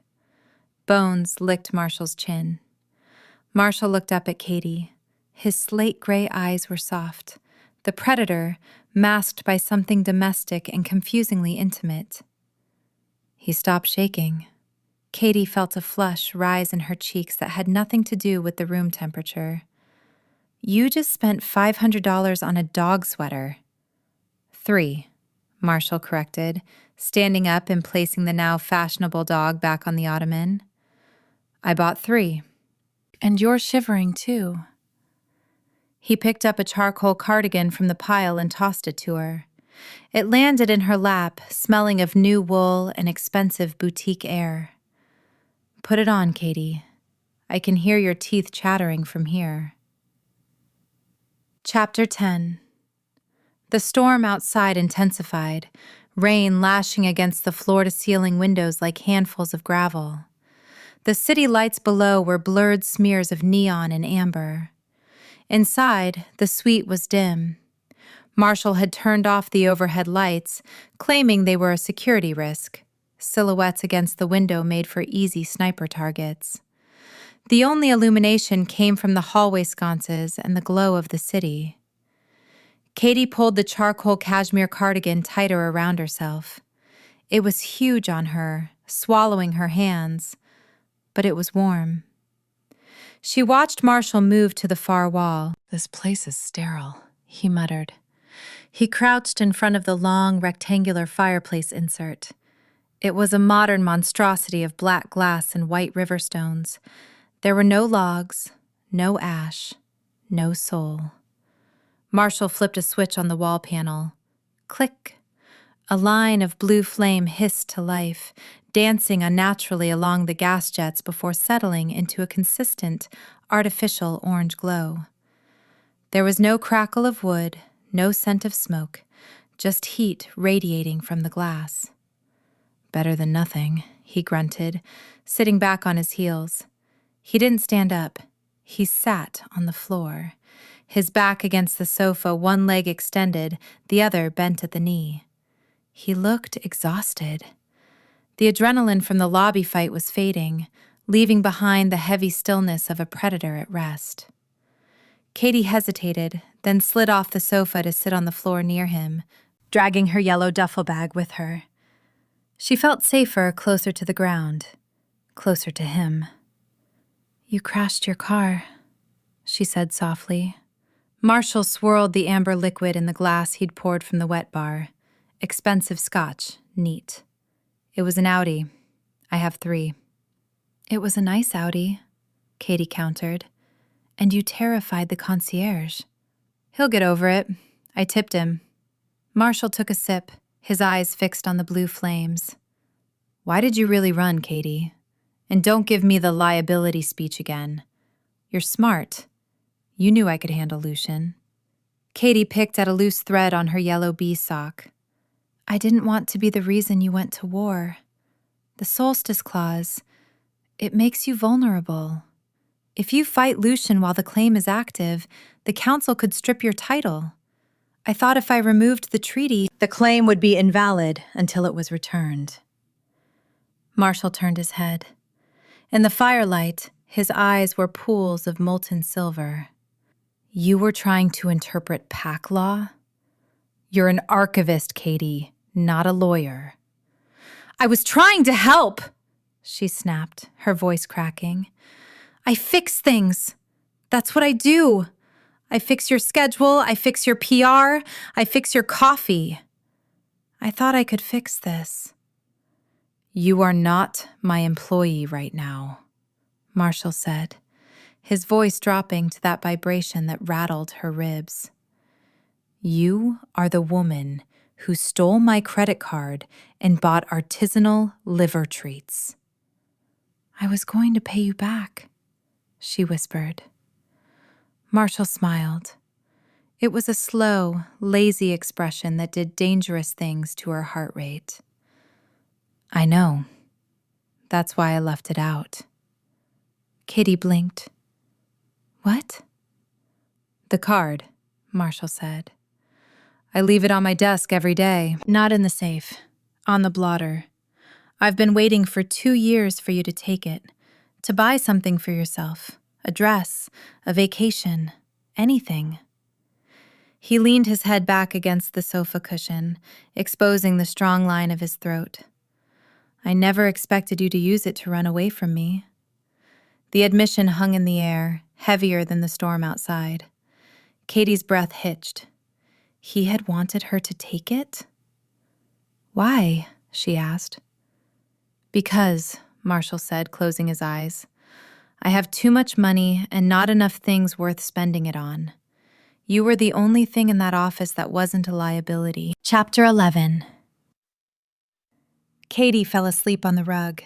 Bones licked Marshall's chin. Marshall looked up at Katie. His slate-gray eyes were soft. The predator, masked by something domestic and confusingly intimate. He stopped shaking. Katie felt a flush rise in her cheeks that had nothing to do with the room temperature. You just spent $500 on a dog sweater. 3, Marshall corrected, standing up and placing the now fashionable dog back on the ottoman. I bought 3. And you're shivering, too. He picked up a charcoal cardigan from the pile and tossed it to her. It landed in her lap, smelling of new wool and expensive boutique air. Put it on, Katie. I can hear your teeth chattering from here. Chapter 10. The storm outside intensified, rain lashing against the floor-to-ceiling windows like handfuls of gravel. The city lights below were blurred smears of neon and amber. Inside, the suite was dim. Marshall had turned off the overhead lights, claiming they were a security risk. Silhouettes against the window made for easy sniper targets. The only illumination came from the hallway sconces and the glow of the city. Katie pulled the charcoal cashmere cardigan tighter around herself. It was huge on her, swallowing her hands, but it was warm. She watched Marshall move to the far wall. This place is sterile, he muttered. He crouched in front of the long, rectangular fireplace insert. It was a modern monstrosity of black glass and white river stones. There were no logs, no ash, no soul. Marshall flipped a switch on the wall panel. Click. A line of blue flame hissed to life, dancing unnaturally along the gas jets before settling into a consistent, artificial orange glow. There was no crackle of wood, no scent of smoke, just heat radiating from the glass. Better than nothing, he grunted, sitting back on his heels. He didn't stand up. He sat on the floor, his back against the sofa, one leg extended, the other bent at the knee. He looked exhausted. The adrenaline from the lobby fight was fading, leaving behind the heavy stillness of a predator at rest. Katie hesitated, then slid off the sofa to sit on the floor near him, dragging her yellow duffel bag with her. She felt safer closer to the ground, closer to him. You crashed your car, she said softly. Marshall swirled the amber liquid in the glass he'd poured from the wet bar. Expensive scotch, neat. It was an Audi. I have 3. It was a nice Audi, Katie countered. And you terrified the concierge. He'll get over it. I tipped him. Marshall took a sip, his eyes fixed on the blue flames. Why did you really run, Katie? And don't give me the liability speech again. You're smart. You knew I could handle Lucian. Katie picked at a loose thread on her yellow bee sock. I didn't want to be the reason you went to war. The solstice clause, it makes you vulnerable. If you fight Lucian while the claim is active, the council could strip your title. I thought if I removed the treaty, the claim would be invalid until it was returned. Marshal turned his head. In the firelight, his eyes were pools of molten silver. You were trying to interpret pack law? You're an archivist, Katie, not a lawyer. I was trying to help, she snapped, her voice cracking. I fix things. That's what I do. I fix your schedule, I fix your PR, I fix your coffee. I thought I could fix this. You are not my employee right now, Marshal said, his voice dropping to that vibration that rattled her ribs. You are the woman who stole my credit card and bought artisanal liver treats. I was going to pay you back, she whispered. Marshal smiled. It was a slow, lazy expression that did dangerous things to her heart rate. I know. That's why I left it out. Katie blinked. What? The card, Marshal said. I leave it on my desk every day. Not in the safe. On the blotter. I've been waiting for 2 years for you to take it. To buy something for yourself. A dress, a vacation, anything. He leaned his head back against the sofa cushion, exposing the strong line of his throat. I never expected you to use it to run away from me. The admission hung in the air, heavier than the storm outside. Katie's breath hitched. He had wanted her to take it? Why? She asked. Because, Marshal said, closing his eyes. I have too much money and not enough things worth spending it on. You were the only thing in that office that wasn't a liability. Chapter 11. Katie fell asleep on the rug,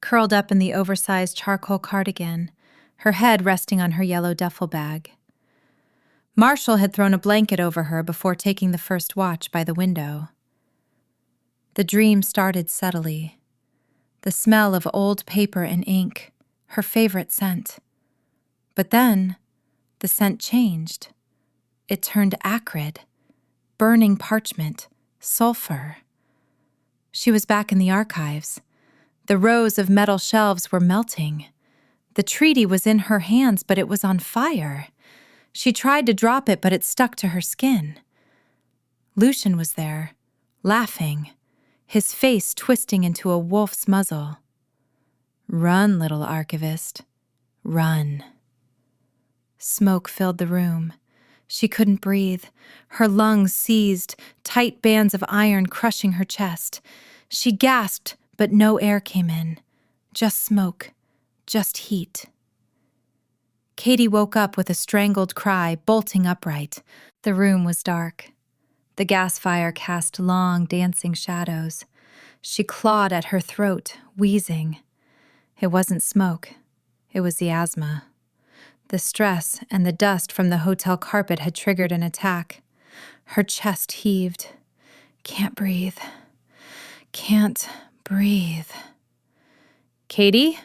curled up in the oversized charcoal cardigan, her head resting on her yellow duffel bag. Marshal had thrown a blanket over her before taking the first watch by the window. The dream started subtly. The smell of old paper and ink, her favorite scent. But then, the scent changed. It turned acrid, burning parchment, sulfur. She was back in the archives. The rows of metal shelves were melting. The treaty was in her hands, but it was on fire. She tried to drop it, but it stuck to her skin. Lucian was there, laughing, his face twisting into a wolf's muzzle. Run, little archivist. Run. Smoke filled the room. She couldn't breathe. Her lungs seized, tight bands of iron crushing her chest. She gasped, but no air came in. Just smoke. Just heat. Katie woke up with a strangled cry, bolting upright. The room was dark. The gas fire cast long, dancing shadows. She clawed at her throat, wheezing. It wasn't smoke. It was the asthma. The stress and the dust from the hotel carpet had triggered an attack. Her chest heaved. Can't breathe. Can't breathe. Katie?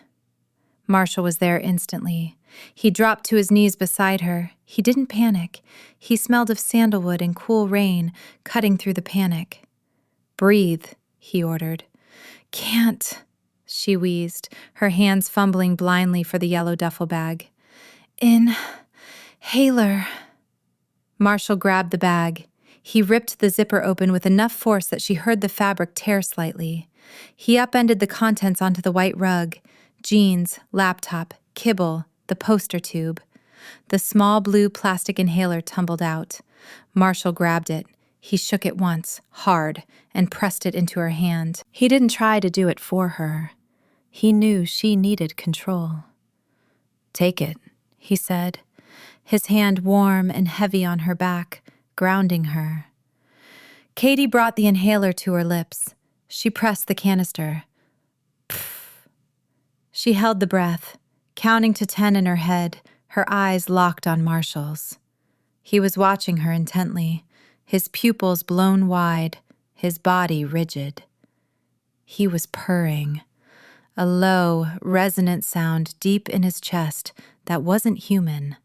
Marshal was there instantly. He dropped to his knees beside her. He didn't panic. He smelled of sandalwood and cool rain cutting through the panic. Breathe, he ordered. Can't, she wheezed, her hands fumbling blindly for the yellow duffel bag. Inhaler. Marshal grabbed the bag. He ripped the zipper open with enough force that she heard the fabric tear slightly. He upended the contents onto the white rug. Jeans, laptop, kibble, the poster tube. The small blue plastic inhaler tumbled out. Marshal grabbed it. He shook it once, hard, and pressed it into her hand. He didn't try to do it for her. He knew she needed control. Take it, he said, his hand warm and heavy on her back, grounding her. Katie brought the inhaler to her lips. She pressed the canister. Pfft. She held the breath, counting to 10 in her head, her eyes locked on Marshal's. He was watching her intently, his pupils blown wide, his body rigid. He was purring, a low, resonant sound deep in his chest that wasn't human.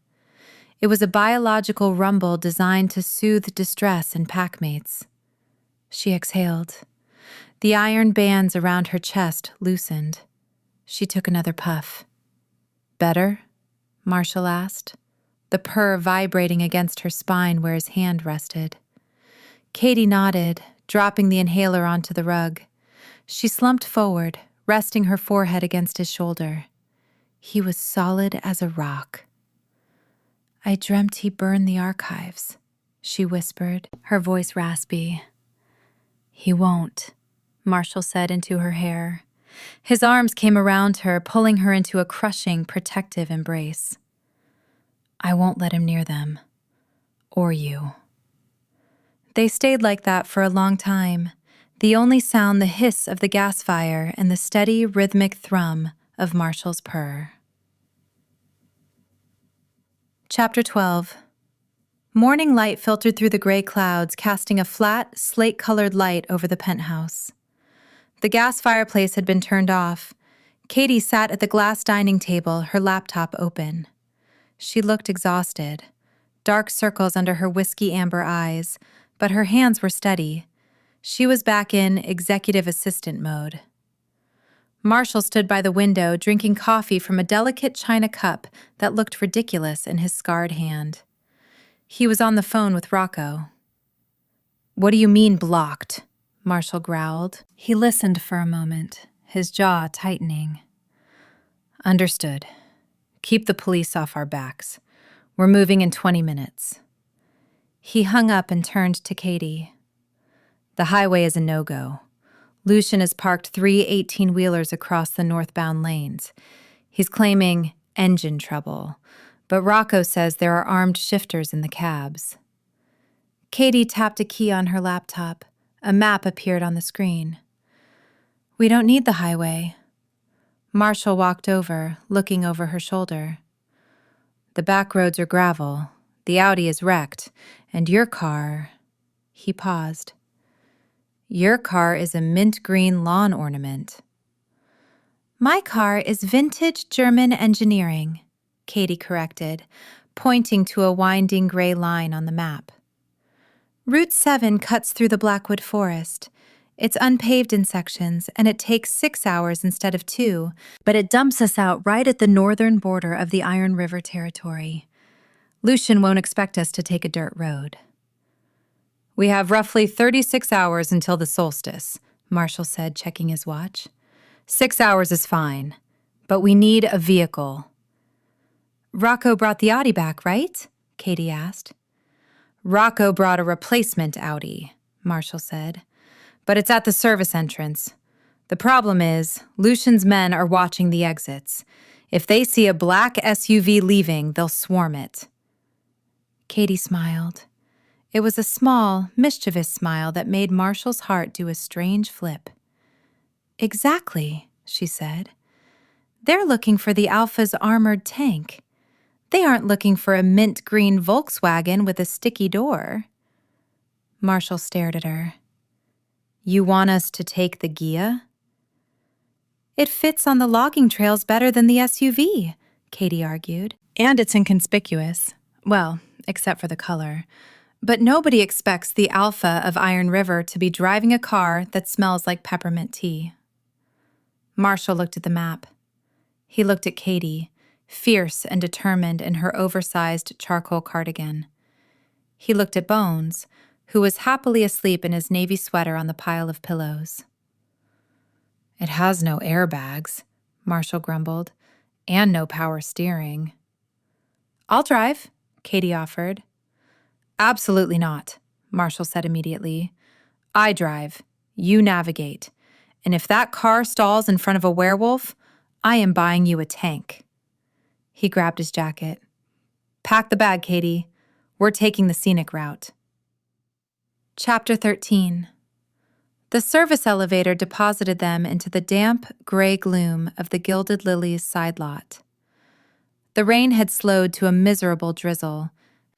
It was a biological rumble designed to soothe distress in packmates. She exhaled. The iron bands around her chest loosened. She took another puff. "Better?" Marshal asked, the purr vibrating against her spine where his hand rested. Katie nodded, dropping the inhaler onto the rug. She slumped forward, resting her forehead against his shoulder. He was solid as a rock. "I dreamt he burned the archives," she whispered, her voice raspy. "He won't," Marshal said into her hair. His arms came around her, pulling her into a crushing, protective embrace. "I won't let him near them. Or you." They stayed like that for a long time, the only sound the hiss of the gas fire and the steady, rhythmic thrum of Marshal's purr. Chapter 12. Morning light filtered through the gray clouds, casting a flat, slate-colored light over the penthouse. The gas fireplace had been turned off. Katie sat at the glass dining table, her laptop open. She looked exhausted, dark circles under her whiskey-amber eyes, but her hands were steady. She was back in executive assistant mode. Marshal stood by the window, drinking coffee from a delicate china cup that looked ridiculous in his scarred hand. He was on the phone with Rocco. "What do you mean, blocked?" Marshal growled. He listened for a moment, his jaw tightening. "Understood. Keep the police off our backs. We're moving in 20 minutes. He hung up and turned to Katie. "The highway is a no-go. Lucian has parked 3 18-wheelers across the northbound lanes. He's claiming engine trouble, but Rocco says there are armed shifters in the cabs." Katie tapped a key on her laptop. A map appeared on the screen. "We don't need the highway." Marshal walked over, looking over her shoulder. "The back roads are gravel. The Audi is wrecked. And your car..." He paused. "Your car is a mint green lawn ornament." "My car is vintage German engineering," Katie corrected, pointing to a winding gray line on the map. "Route 7 cuts through the Blackwood Forest. It's unpaved in sections, and it takes 6 hours instead of 2, but it dumps us out right at the northern border of the Iron River territory. Lucian won't expect us to take a dirt road." "We have roughly 36 hours until the solstice," Marshal said, checking his watch. 6 hours is fine, but we need a vehicle." "Rocco brought the Audi back, right?" Katie asked. "Rocco brought a replacement Audi," Marshal said, "but it's at the service entrance. The problem is, Lucian's men are watching the exits. If they see a black SUV leaving, they'll swarm it." Katie smiled. It was a small, mischievous smile that made Marshal's heart do a strange flip. "Exactly," she said. "They're looking for the Alpha's armored tank. They aren't looking for a mint green Volkswagen with a sticky door." Marshal stared at her. "You want us to take the Ghia?" "It fits on the logging trails better than the SUV," Katie argued. "And it's inconspicuous. Well, except for the color. But nobody expects the Alpha of Iron River to be driving a car that smells like peppermint tea." Marshal looked at the map. He looked at Katie, fierce and determined in her oversized charcoal cardigan. He looked at Bones, who was happily asleep in his navy sweater on the pile of pillows. "It has no airbags," Marshal grumbled, "and no power steering." "I'll drive," Katie offered. "Absolutely not," Marshal said immediately. "I drive. You navigate. And if that car stalls in front of a werewolf, I am buying you a tank." He grabbed his jacket. "Pack the bag, Katie. We're taking the scenic route." Chapter 13. The service elevator deposited them into the damp, gray gloom of the Gilded Lilies side lot. The rain had slowed to a miserable drizzle,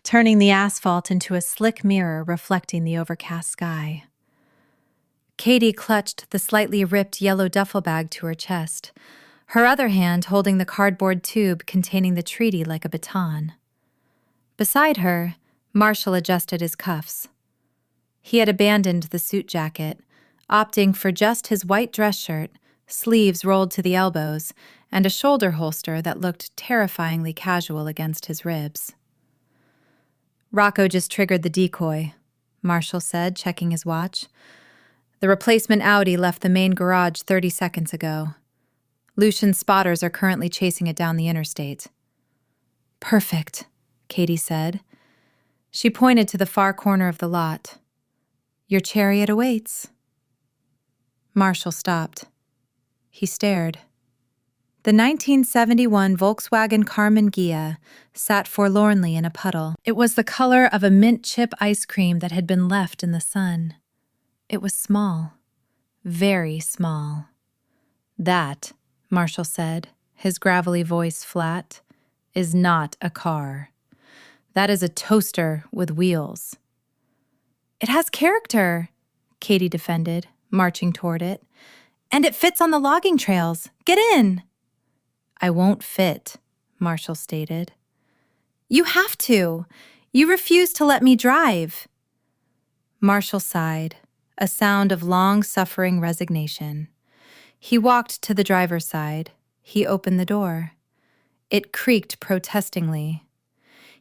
turning the asphalt into a slick mirror reflecting the overcast sky. Katie clutched the slightly ripped yellow duffel bag to her chest, her other hand holding the cardboard tube containing the treaty like a baton. Beside her, Marshall adjusted his cuffs. He had abandoned the suit jacket, opting for just his white dress shirt, sleeves rolled to the elbows, and a shoulder holster that looked terrifyingly casual against his ribs. "Rocco just triggered the decoy," Marshall said, checking his watch. "The replacement Audi left the main garage 30 seconds ago. Lucian's spotters are currently chasing it down the interstate." "Perfect," Katie said. She pointed to the far corner of the lot. "Your chariot awaits." Marshall stopped. He stared. The 1971 Volkswagen Carmen Ghia sat forlornly in a puddle. It was the color of a mint chip ice cream that had been left in the sun. It was small. Very small. "That," Marshall said, his gravelly voice flat, "is not a car. That is a toaster with wheels." "It has character," Katie defended, marching toward it. "And it fits on the logging trails. Get in." "I won't fit," Marshall stated. "You have to. You refuse to let me drive." Marshall sighed, a sound of long-suffering resignation. He walked to the driver's side. He opened the door. It creaked protestingly.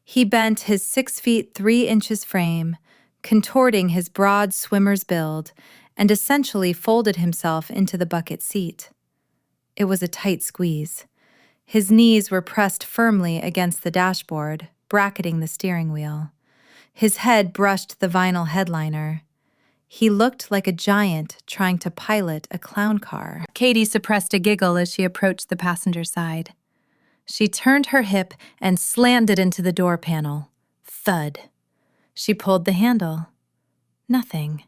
He bent his 6 feet 3 inches frame, contorting his broad swimmer's build, and essentially folded himself into the bucket seat. It was a tight squeeze. His knees were pressed firmly against the dashboard, bracketing the steering wheel. His head brushed the vinyl headliner. He looked like a giant trying to pilot a clown car. Katie suppressed a giggle as she approached the passenger side. She turned her hip and slammed it into the door panel. Thud. She pulled the handle. Nothing.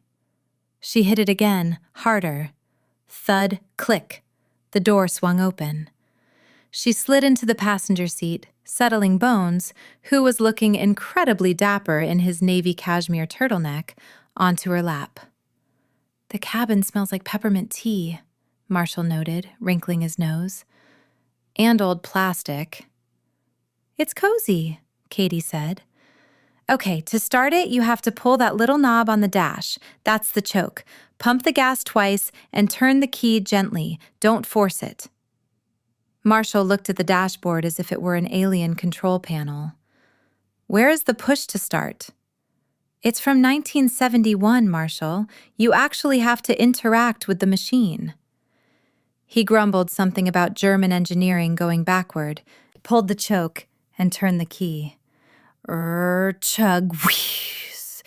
She hit it again, harder. Thud, click. The door swung open. She slid into the passenger seat, settling Bones, who was looking incredibly dapper in his navy cashmere turtleneck, onto her lap. "The cabin smells like peppermint tea," Marshall noted, wrinkling his nose. "And old plastic." "It's cozy," Katie said. "Okay, to start it, you have to pull that little knob on the dash. That's the choke. Pump the gas twice and turn the key gently. Don't force it." Marshall looked at the dashboard as if it were an alien control panel. "Where is the push to start?" "It's from 1971, Marshall. You actually have to interact with the machine." He grumbled something about German engineering going backward, pulled the choke, and turned the key. Chug, wheeze.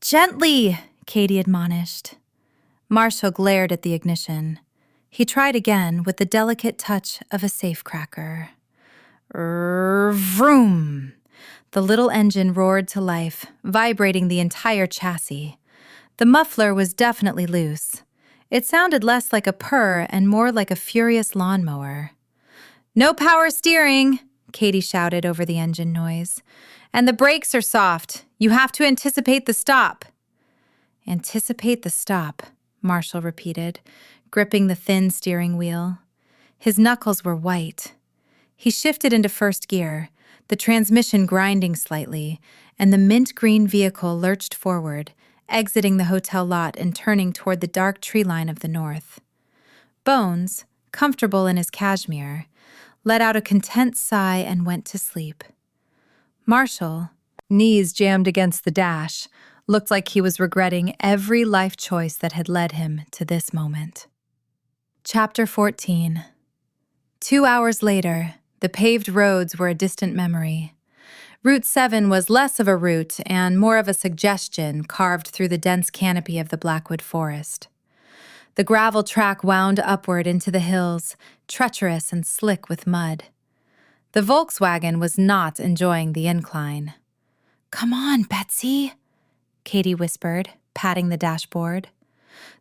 "Gently," Katie admonished. Marshall glared at the ignition. He tried again with the delicate touch of a safecracker. Vroom. The little engine roared to life, vibrating the entire chassis. The muffler was definitely loose. It sounded less like a purr and more like a furious lawnmower. "No power steering," Katie shouted over the engine noise. "And the brakes are soft. You have to anticipate the stop." "Anticipate the stop," Marshall repeated, gripping the thin steering wheel. His knuckles were white. He shifted into first gear, the transmission grinding slightly, and the mint-green vehicle lurched forward, exiting the hotel lot and turning toward the dark tree line of the north. Bones, comfortable in his cashmere, let out a content sigh and went to sleep. Marshall, knees jammed against the dash, looked like he was regretting every life choice that had led him to this moment. Chapter 14. 2 hours later, the paved roads were a distant memory. Route 7 was less of a route and more of a suggestion carved through the dense canopy of the Blackwood forest. The gravel track wound upward into the hills, treacherous and slick with mud. The Volkswagen was not enjoying the incline. "Come on, Betsy," Katie whispered, patting the dashboard.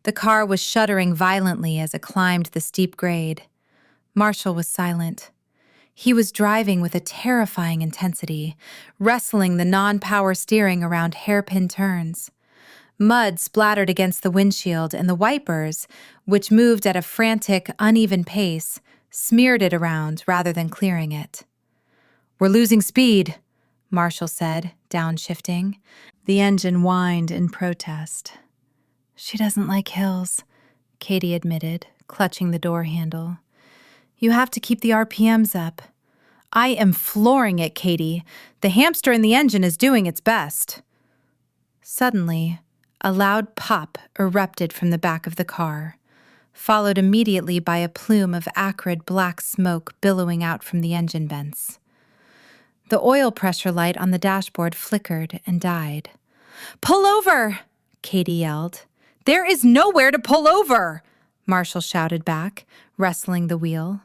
The car was shuddering violently as it climbed the steep grade. Marshall was silent. He was driving with a terrifying intensity, wrestling the non-power steering around hairpin turns. Mud splattered against the windshield, and the wipers, which moved at a frantic, uneven pace, smeared it around rather than clearing it. "We're losing speed," Marshall said, downshifting. The engine whined in protest. "She doesn't like hills," Katie admitted, clutching the door handle. "You have to keep the RPMs up." "I am flooring it, Katie. The hamster in the engine is doing its best." Suddenly, a loud pop erupted from the back of the car, followed immediately by a plume of acrid black smoke billowing out from the engine vents. The oil pressure light on the dashboard flickered and died. "Pull over!" Katie yelled. "There is nowhere to pull over!" Marshall shouted back, wrestling the wheel.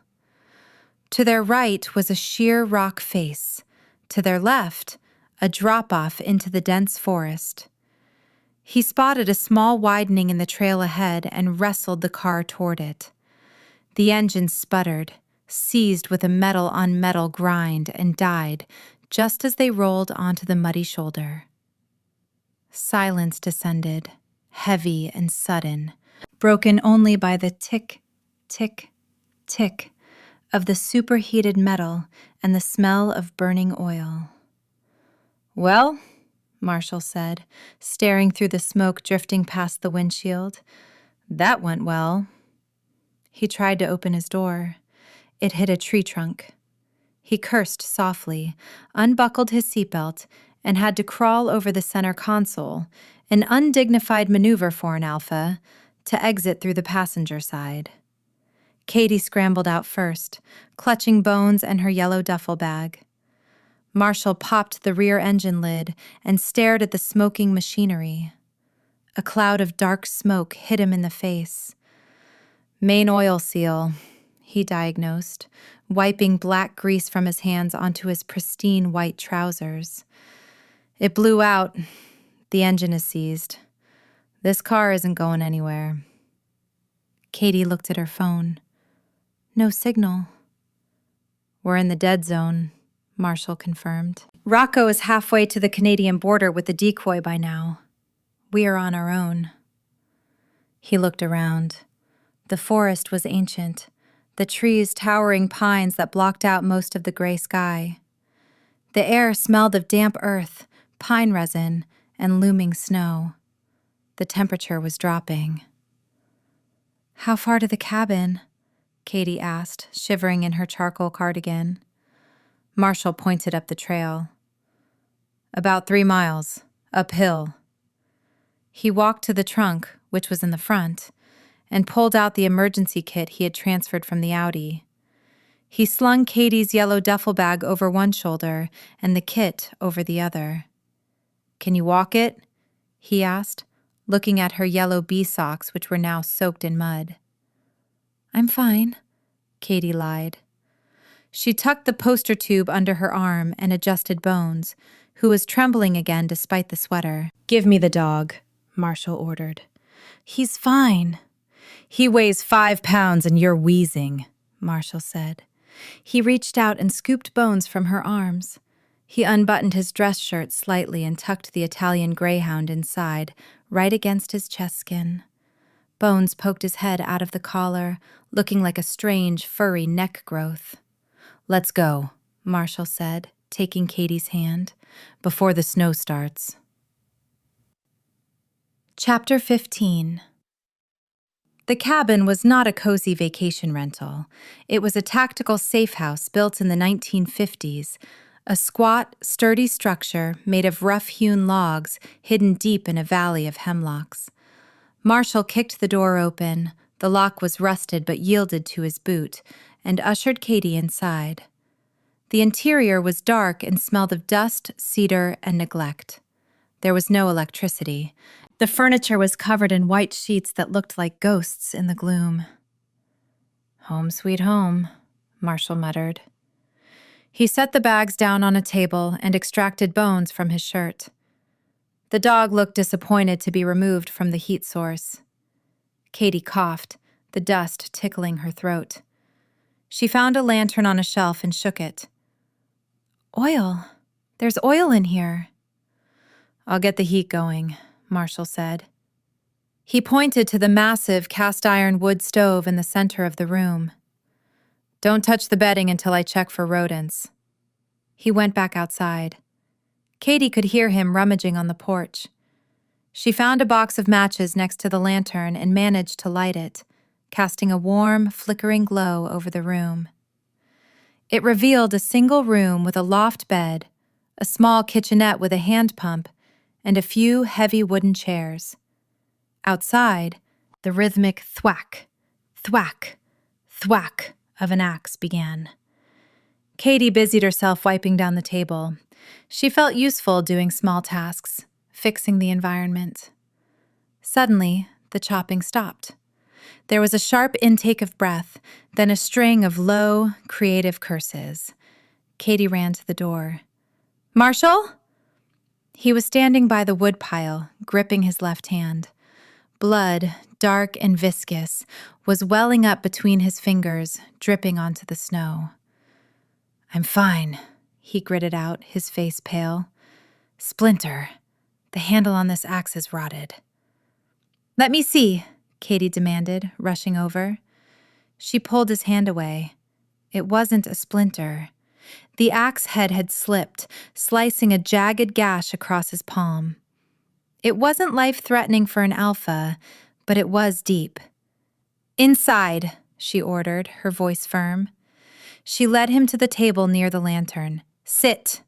To their right was a sheer rock face. To their left, a drop-off into the dense forest. He spotted a small widening in the trail ahead and wrestled the car toward it. The engine sputtered, seized with a metal-on-metal grind, and died just as they rolled onto the muddy shoulder. Silence descended, heavy and sudden, broken only by the tick, tick, tick of the superheated metal and the smell of burning oil. "Well," Marshall said, staring through the smoke drifting past the windshield, "that went well." He tried to open his door. It hit a tree trunk. He cursed softly, unbuckled his seatbelt, and had to crawl over the center console, an undignified maneuver for an Alpha, to exit through the passenger side. Katie scrambled out first, clutching Bones and her yellow duffel bag. Marshall popped the rear engine lid and stared at the smoking machinery. A cloud of dark smoke hit him in the face. "Main oil seal," he diagnosed, wiping black grease from his hands onto his pristine white trousers. "It blew out. The engine is seized. This car isn't going anywhere." Katie looked at her phone. No signal. "We're in the dead zone," Marshall confirmed. "Rocco is halfway to the Canadian border with the decoy by now. We are on our own." He looked around. The forest was ancient, the trees towering pines that blocked out most of the gray sky. The air smelled of damp earth, pine resin, and looming snow. The temperature was dropping. "How far to the cabin?" Katie asked, shivering in her charcoal cardigan. Marshall pointed up the trail. "About 3 miles, uphill." He walked to the trunk, which was in the front, and pulled out the emergency kit he had transferred from the Audi. He slung Katie's yellow duffel bag over one shoulder and the kit over the other. "Can you walk it?" he asked, looking at her yellow bee socks, which were now soaked in mud. "I'm fine," Katie lied. She tucked the poster tube under her arm and adjusted Bones, who was trembling again despite the sweater. "Give me the dog," Marshall ordered. "He's fine." "He weighs 5 pounds and you're wheezing," Marshall said. He reached out and scooped Bones from her arms. He unbuttoned his dress shirt slightly and tucked the Italian Greyhound inside, right against his chest skin. Bones poked his head out of the collar, looking like a strange, furry neck growth. "Let's go," Marshall said, taking Katie's hand, "before the snow starts." Chapter 15. The cabin was not a cozy vacation rental. It was a tactical safe house built in the 1950s, a squat, sturdy structure made of rough-hewn logs hidden deep in a valley of hemlocks. Marshall kicked the door open. The lock was rusted but yielded to his boot, and ushered Katie inside. The interior was dark and smelled of dust, cedar, and neglect. There was no electricity. The furniture was covered in white sheets that looked like ghosts in the gloom. "Home sweet home," Marshall muttered. He set the bags down on a table and extracted Bones from his shirt. The dog looked disappointed to be removed from the heat source. Katie coughed, the dust tickling her throat. She found a lantern on a shelf and shook it. Oil. There's oil in here. I'll get the heat going, Marshall said. He pointed to the massive cast-iron wood stove in the center of the room. Don't touch the bedding until I check for rodents. He went back outside. Katie could hear him rummaging on the porch. She found a box of matches next to the lantern and managed to light it, casting a warm, flickering glow over the room. It revealed a single room with a loft bed, a small kitchenette with a hand pump, and a few heavy wooden chairs. Outside, the rhythmic thwack, thwack, thwack of an axe began. Katie busied herself wiping down the table. She felt useful doing small tasks, fixing the environment. Suddenly, the chopping stopped. There was a sharp intake of breath, then a string of low, creative curses. Katie ran to the door. Marshall? He was standing by the woodpile, gripping his left hand. Blood, dark and viscous, was welling up between his fingers, dripping onto the snow. I'm fine, he gritted out, his face pale. Splinter. The handle on this axe is rotted. Let me see, Katie demanded, rushing over. She pulled his hand away. It wasn't a splinter. The axe head had slipped, slicing a jagged gash across his palm. It wasn't life-threatening for an alpha, but it was deep. Inside, she ordered, her voice firm. She led him to the table near the lantern. Sit.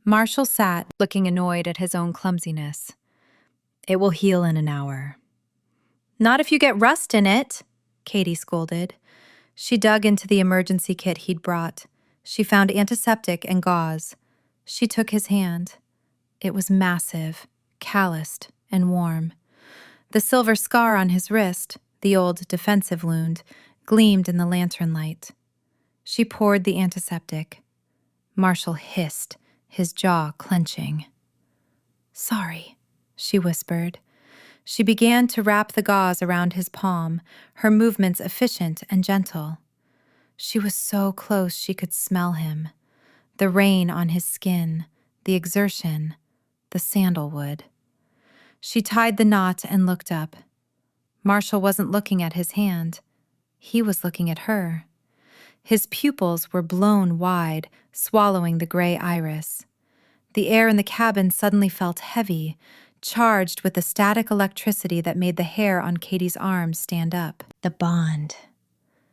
Marshall sat, looking annoyed at his own clumsiness. It will heal in an hour. Not if you get rust in it, Katie scolded. She dug into the emergency kit he'd brought. She found antiseptic and gauze. She took his hand. It was massive, calloused, and warm. The silver scar on his wrist, the old defensive wound, gleamed in the lantern light. She poured the antiseptic. Marshall hissed, his jaw clenching. Sorry, she whispered. She began to wrap the gauze around his palm, her movements efficient and gentle. She was so close she could smell him. The rain on his skin, the exertion, the sandalwood. She tied the knot and looked up. Marshall wasn't looking at his hand. He was looking at her. His pupils were blown wide, swallowing the gray iris. The air in the cabin suddenly felt heavy, charged with the static electricity that made the hair on Katie's arms stand up. The bond.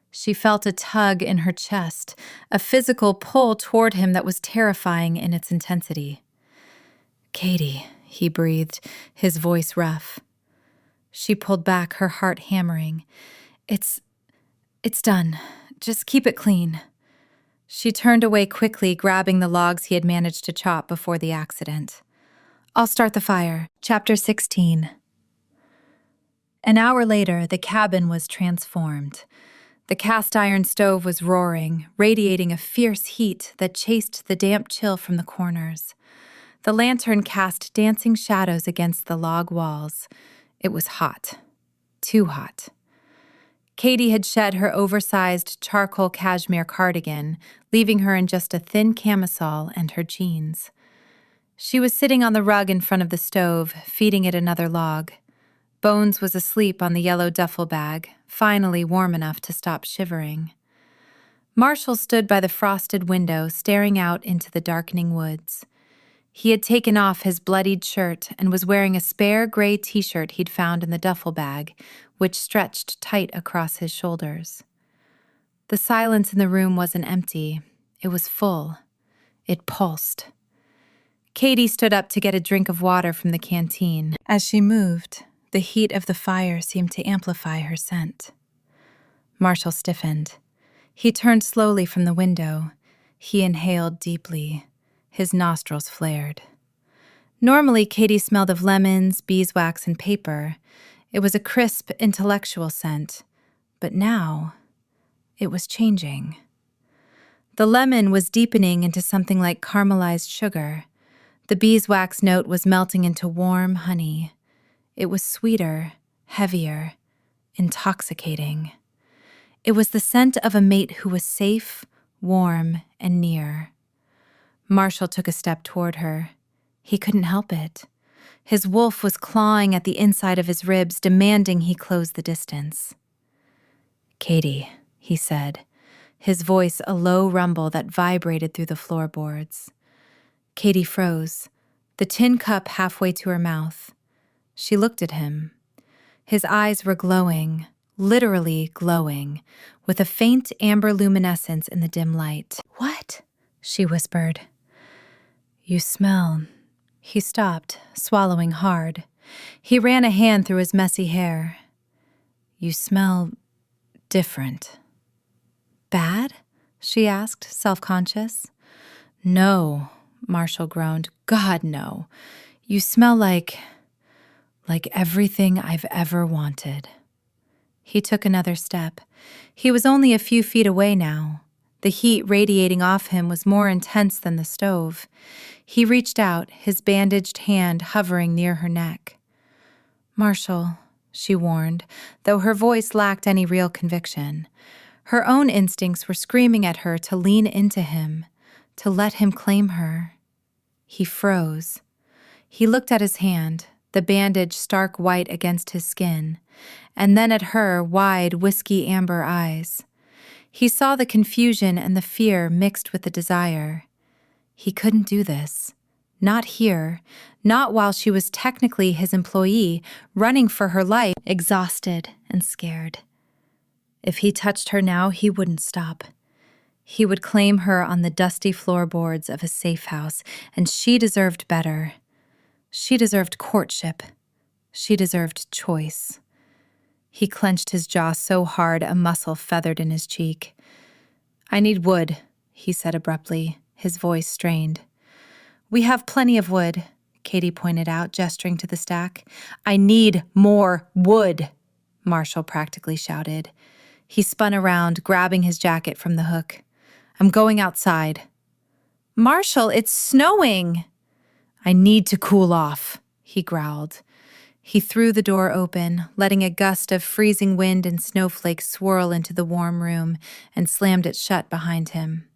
She felt a tug in her chest, a physical pull toward him that was terrifying in its intensity. Katie, he breathed, his voice rough. She pulled back, her heart hammering. It's done. Just keep it clean. She turned away quickly, grabbing the logs he had managed to chop before the accident. I'll start the fire. Chapter 16. An hour later, the cabin was transformed. The cast-iron stove was roaring, radiating a fierce heat that chased the damp chill from the corners. The lantern cast dancing shadows against the log walls. It was hot. Too hot. Katie had shed her oversized charcoal cashmere cardigan, leaving her in just a thin camisole and her jeans. She was sitting on the rug in front of the stove, feeding it another log. Bones was asleep on the yellow duffel bag, finally warm enough to stop shivering. Marshall stood by the frosted window, staring out into the darkening woods. He had taken off his bloodied shirt and was wearing a spare gray t-shirt he'd found in the duffel bag, which stretched tight across his shoulders. The silence in the room wasn't empty. It was full. It pulsed. Katie stood up to get a drink of water from the canteen. As she moved, the heat of the fire seemed to amplify her scent. Marshall stiffened. He turned slowly from the window. He inhaled deeply. His nostrils flared. Normally, Katie smelled of lemons, beeswax, and paper. It was a crisp, intellectual scent. But now, it was changing. The lemon was deepening into something like caramelized sugar. The beeswax note was melting into warm honey. It was sweeter, heavier, intoxicating. It was the scent of a mate who was safe, warm, and near. Marshal took a step toward her. He couldn't help it. His wolf was clawing at the inside of his ribs, demanding he close the distance. "Katie," he said, his voice a low rumble that vibrated through the floorboards. Katie froze, the tin cup halfway to her mouth. She looked at him. His eyes were glowing, literally glowing, with a faint amber luminescence in the dim light. "What?" she whispered. "You smell." He stopped, swallowing hard. He ran a hand through his messy hair. "You smell different." "Bad?" she asked, self-conscious. "No," Marshal groaned. "God, no. You smell like everything I've ever wanted." He took another step. He was only a few feet away now. The heat radiating off him was more intense than the stove. He reached out, his bandaged hand hovering near her neck. "Marshal," she warned, though her voice lacked any real conviction. Her own instincts were screaming at her to lean into him, to let him claim her. He froze. He looked at his hand, the bandage stark white against his skin, and then at her wide, whiskey amber eyes. He saw the confusion and the fear mixed with the desire. He couldn't do this. Not here. Not while she was technically his employee, running for her life, exhausted and scared. If he touched her now, he wouldn't stop. He would claim her on the dusty floorboards of his safe house, and she deserved better. She deserved courtship. She deserved choice. He clenched his jaw so hard a muscle feathered in his cheek. "I need wood," he said abruptly, his voice strained. "We have plenty of wood," Katie pointed out, gesturing to the stack. "I need more wood," Marshal practically shouted. He spun around, grabbing his jacket from the hook. "I'm going outside." "Marshal, it's snowing!" "I need to cool off," he growled. He threw the door open, letting a gust of freezing wind and snowflakes swirl into the warm room, and slammed it shut behind him.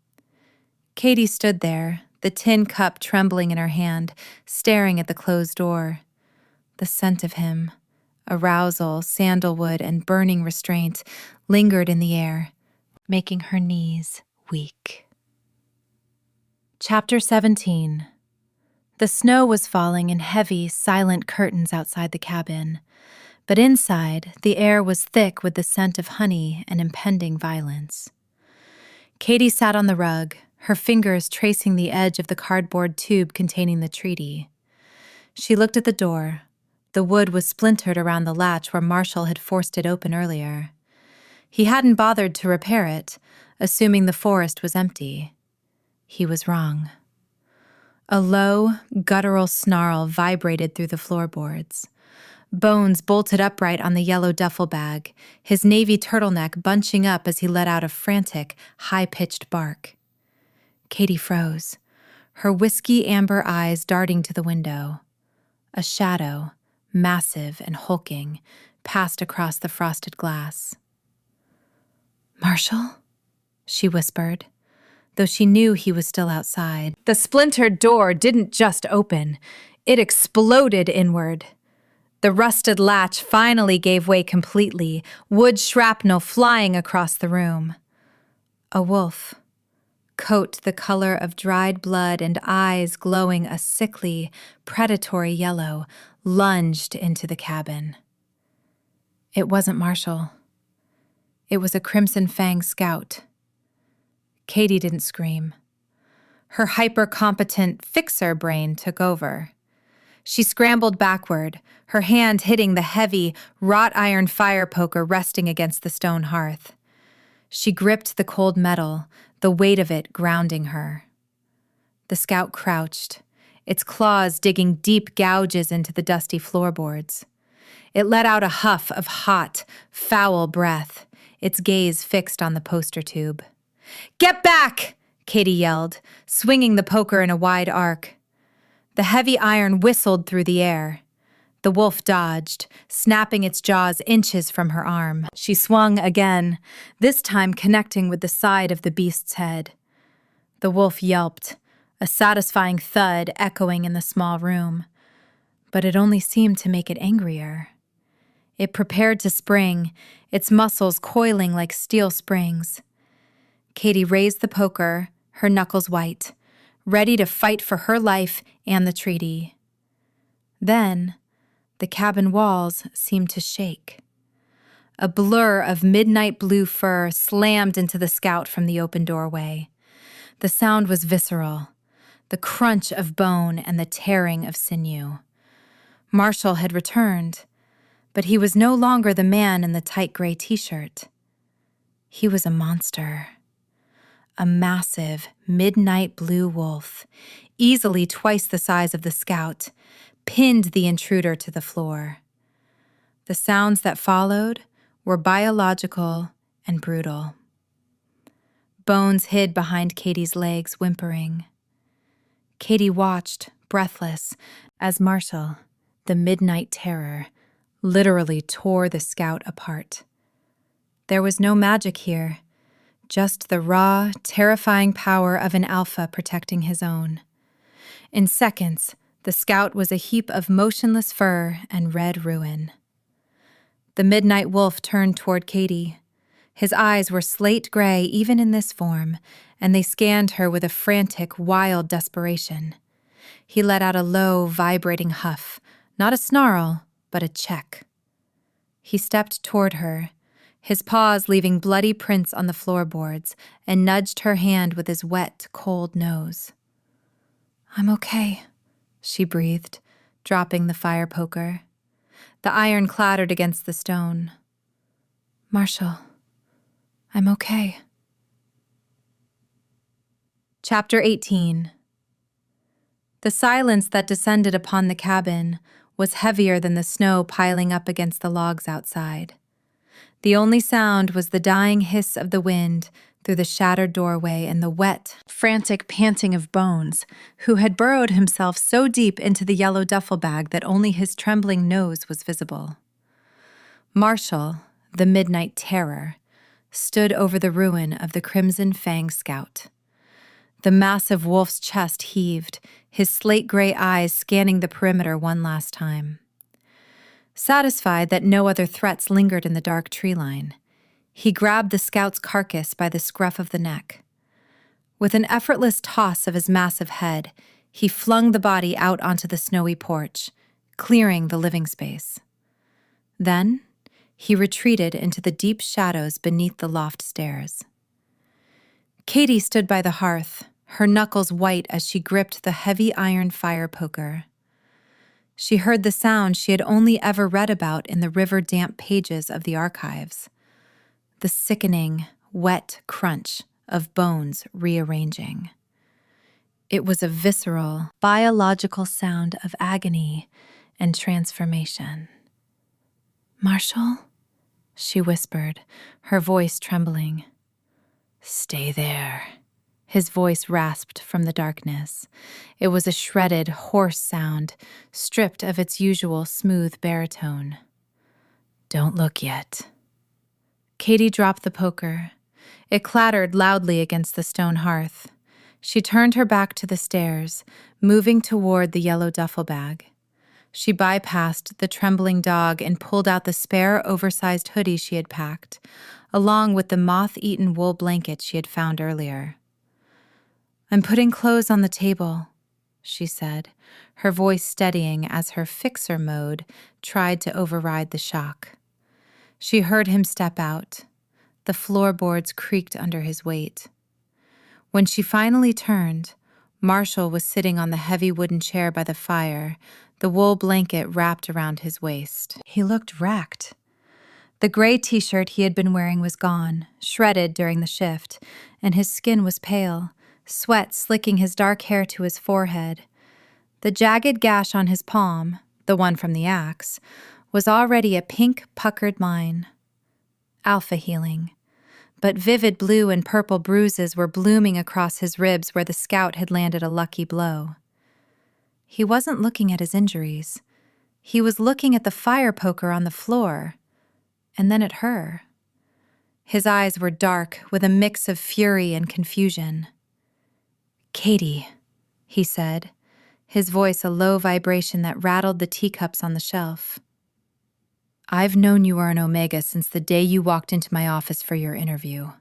Katie stood there, the tin cup trembling in her hand, staring at the closed door. The scent of him, arousal, sandalwood, and burning restraint, lingered in the air, making her knees weak. Chapter 17. The snow was falling in heavy, silent curtains outside the cabin, but inside, the air was thick with the scent of honey and impending violence. Katie sat on the rug, her fingers tracing the edge of the cardboard tube containing the treaty. She looked at the door. The wood was splintered around the latch where Marshal had forced it open earlier. He hadn't bothered to repair it, assuming the forest was empty. He was wrong. A low, guttural snarl vibrated through the floorboards. Bones bolted upright on the yellow duffel bag, his navy turtleneck bunching up as he let out a frantic, high-pitched bark. Katie froze, her whiskey amber eyes darting to the window. A shadow, massive and hulking, passed across the frosted glass. "Marshal?" she whispered, though she knew he was still outside. The splintered door didn't just open, it exploded inward. The rusted latch finally gave way completely, wood shrapnel flying across the room. A wolf, coat the color of dried blood and eyes glowing a sickly, predatory yellow, lunged into the cabin. It wasn't Marshal. It was a Crimson Fang scout. Katie didn't scream. Her hyper-competent fixer brain took over. She scrambled backward, her hand hitting the heavy, wrought-iron fire poker resting against the stone hearth. She gripped the cold metal, the weight of it grounding her. The scout crouched, its claws digging deep gouges into the dusty floorboards. It let out a huff of hot, foul breath, its gaze fixed on the poster tube. "Get back!" Katie yelled, swinging the poker in a wide arc. The heavy iron whistled through the air. The wolf dodged, snapping its jaws inches from her arm. She swung again, this time connecting with the side of the beast's head. The wolf yelped, a satisfying thud echoing in the small room. But it only seemed to make it angrier. It prepared to spring, its muscles coiling like steel springs. Katie raised the poker, her knuckles white, ready to fight for her life and the treaty. Then, the cabin walls seemed to shake. A blur of midnight blue fur slammed into the scout from the open doorway. The sound was visceral, the crunch of bone and the tearing of sinew. Marshal had returned, but he was no longer the man in the tight gray t-shirt. He was a monster. A massive, midnight blue wolf, easily twice the size of the scout, pinned the intruder to the floor. The sounds that followed were biological and brutal. Bones hid behind Katie's legs, whimpering. Katie watched, breathless, as Marshal, the midnight terror, literally tore the scout apart. There was no magic here, just the raw, terrifying power of an alpha protecting his own. In seconds, the scout was a heap of motionless fur and red ruin. The midnight wolf turned toward Katie. His eyes were slate gray even in this form, and they scanned her with a frantic, wild desperation. He let out a low, vibrating huff, not a snarl, but a check. He stepped toward her, his paws leaving bloody prints on the floorboards, and nudged her hand with his wet, cold nose. "I'm okay," she breathed, dropping the fire poker. The iron clattered against the stone. "Marshal, I'm okay." Chapter 18. The silence that descended upon the cabin was heavier than the snow piling up against the logs outside. The only sound was the dying hiss of the wind through the shattered doorway and the wet, frantic panting of Bones, who had burrowed himself so deep into the yellow duffel bag that only his trembling nose was visible. Marshal, the midnight terror, stood over the ruin of the Crimson Fang Scout. The massive wolf's chest heaved, his slate-gray eyes scanning the perimeter one last time. Satisfied that no other threats lingered in the dark tree line, he grabbed the scout's carcass by the scruff of the neck. With an effortless toss of his massive head, he flung the body out onto the snowy porch, clearing the living space. Then, he retreated into the deep shadows beneath the loft stairs. Katie stood by the hearth, her knuckles white as she gripped the heavy iron fire poker. She heard the sound she had only ever read about in the river-damp pages of the archives. The sickening, wet crunch of bones rearranging. It was a visceral, biological sound of agony and transformation. "Marshal?" she whispered, her voice trembling. "Stay there." His voice rasped from the darkness. It was a shredded, hoarse sound, stripped of its usual smooth baritone. "Don't look yet." Katie dropped the poker. It clattered loudly against the stone hearth. She turned her back to the stairs, moving toward the yellow duffel bag. She bypassed the trembling dog and pulled out the spare, oversized hoodie she had packed, along with the moth-eaten wool blanket she had found earlier. "I'm putting clothes on the table," she said, her voice steadying as her fixer mode tried to override the shock. She heard him step out. The floorboards creaked under his weight. When she finally turned, Marshal was sitting on the heavy wooden chair by the fire, the wool blanket wrapped around his waist. He looked wrecked. The gray t-shirt he had been wearing was gone, shredded during the shift, and his skin was pale, sweat slicking his dark hair to his forehead. The jagged gash on his palm, the one from the axe, was already a pink, puckered line. Alpha healing. But vivid blue and purple bruises were blooming across his ribs where the scout had landed a lucky blow. He wasn't looking at his injuries. He was looking at the fire poker on the floor, and then at her. His eyes were dark with a mix of fury and confusion. "Katie," he said, his voice a low vibration that rattled the teacups on the shelf. "I've known you were an Omega since the day you walked into my office for your interview.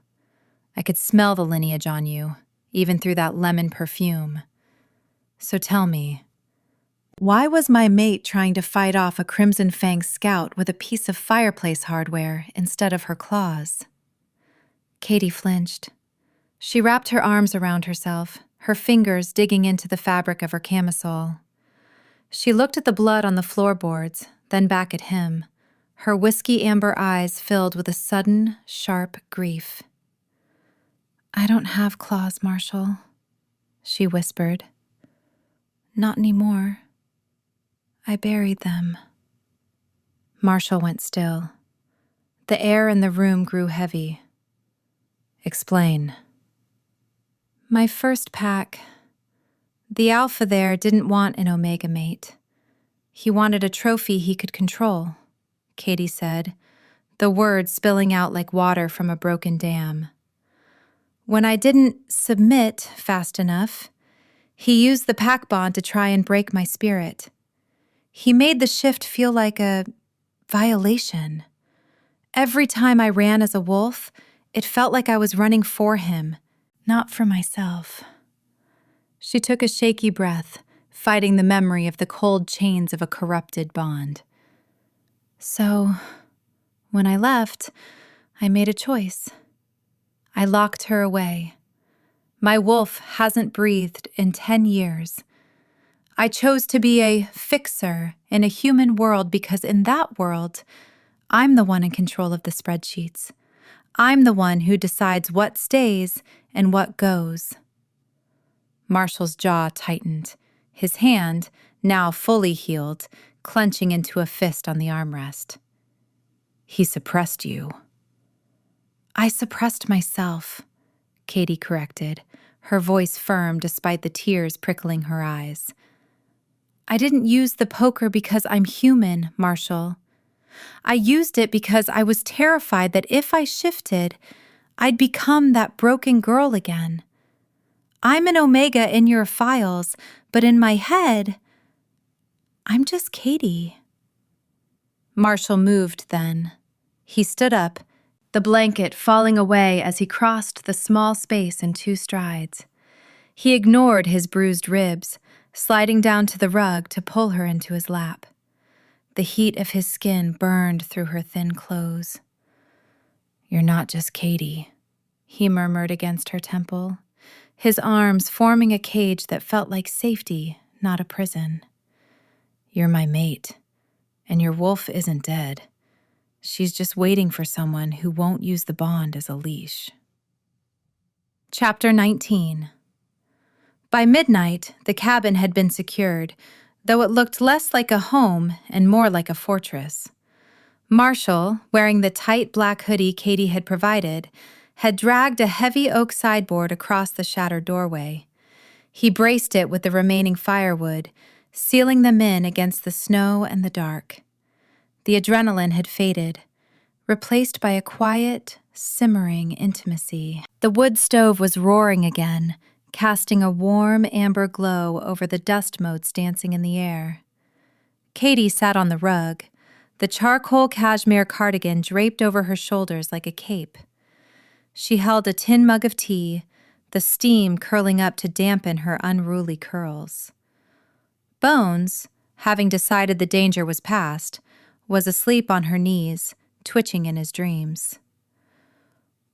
I could smell the lineage on you, even through that lemon perfume. So tell me, why was my mate trying to fight off a Crimson Fang scout with a piece of fireplace hardware instead of her claws?" Katie flinched. She wrapped her arms around herself, her fingers digging into the fabric of her camisole. She looked at the blood on the floorboards, then back at him, her whiskey-amber eyes filled with a sudden, sharp grief. "I don't have claws, Marshal," she whispered. "Not anymore. I buried them." Marshal went still. The air in the room grew heavy. "Explain." "My first pack. The Alpha there didn't want an Omega mate. He wanted a trophy he could control," Katie said, the words spilling out like water from a broken dam. "When I didn't submit fast enough, he used the pack bond to try and break my spirit. He made the shift feel like a violation. Every time I ran as a wolf, it felt like I was running for him, not for myself." She took a shaky breath, fighting the memory of the cold chains of a corrupted bond. "So, when I left, I made a choice. I locked her away. My wolf hasn't breathed in 10 years. I chose to be a fixer in a human world because in that world, I'm the one in control of the spreadsheets. I'm the one who decides what stays and what goes." Marshal's jaw tightened, his hand, now fully healed, clenching into a fist on the armrest. "He suppressed you." "I suppressed myself," Katie corrected, her voice firm despite the tears prickling her eyes. "I didn't use the poker because I'm human, Marshal. I used it because I was terrified that if I shifted, I'd become that broken girl again. I'm an Omega in your files, but in my head, I'm just Katie." Marshal moved then. He stood up, the blanket falling away as he crossed the small space in 2 strides. He ignored his bruised ribs, sliding down to the rug to pull her into his lap. The heat of his skin burned through her thin clothes. "You're not just Katie," he murmured against her temple, his arms forming a cage that felt like safety, not a prison. "You're my mate, and your wolf isn't dead. She's just waiting for someone who won't use the bond as a leash." Chapter 19. By midnight, the cabin had been secured, though it looked less like a home and more like a fortress. Marshal, wearing the tight black hoodie Katie had provided, had dragged a heavy oak sideboard across the shattered doorway. He braced it with the remaining firewood, sealing them in against the snow and the dark. The adrenaline had faded, replaced by a quiet, simmering intimacy. The wood stove was roaring again, casting a warm amber glow over the dust motes dancing in the air. Katie sat on the rug, the charcoal cashmere cardigan draped over her shoulders like a cape. She held a tin mug of tea, the steam curling up to dampen her unruly curls. Bones, having decided the danger was past, was asleep on her knees, twitching in his dreams.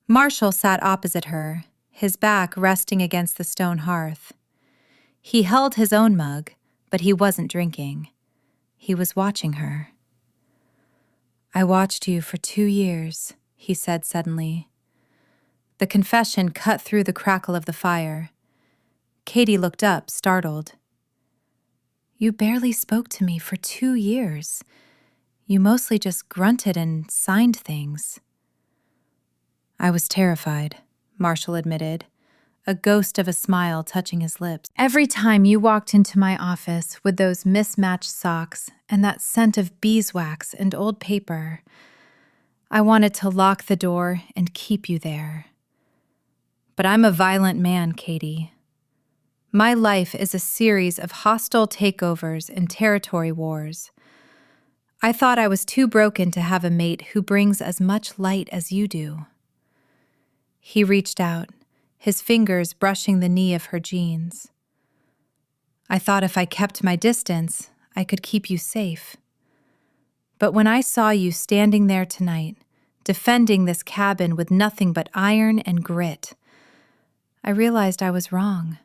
Marshal sat opposite her, his back resting against the stone hearth. He held his own mug, but he wasn't drinking. He was watching her. "I watched you for 2 years," he said suddenly. The confession cut through the crackle of the fire. Katie looked up, startled. "You barely spoke to me for 2 years. You mostly just grunted and signed things." "I was terrified," Marshal admitted, a ghost of a smile touching his lips. Every time you walked into my office with those mismatched socks and that scent of beeswax and old paper, I wanted to lock the door and keep you there. But I'm a violent man, Katie. My life is a series of hostile takeovers and territory wars. I thought I was too broken to have a mate who brings as much light as you do. He reached out, his fingers brushing the knee of her jeans. I thought if I kept my distance, I could keep you safe. But when I saw you standing there tonight, defending this cabin with nothing but iron and grit, I realized I was wrong.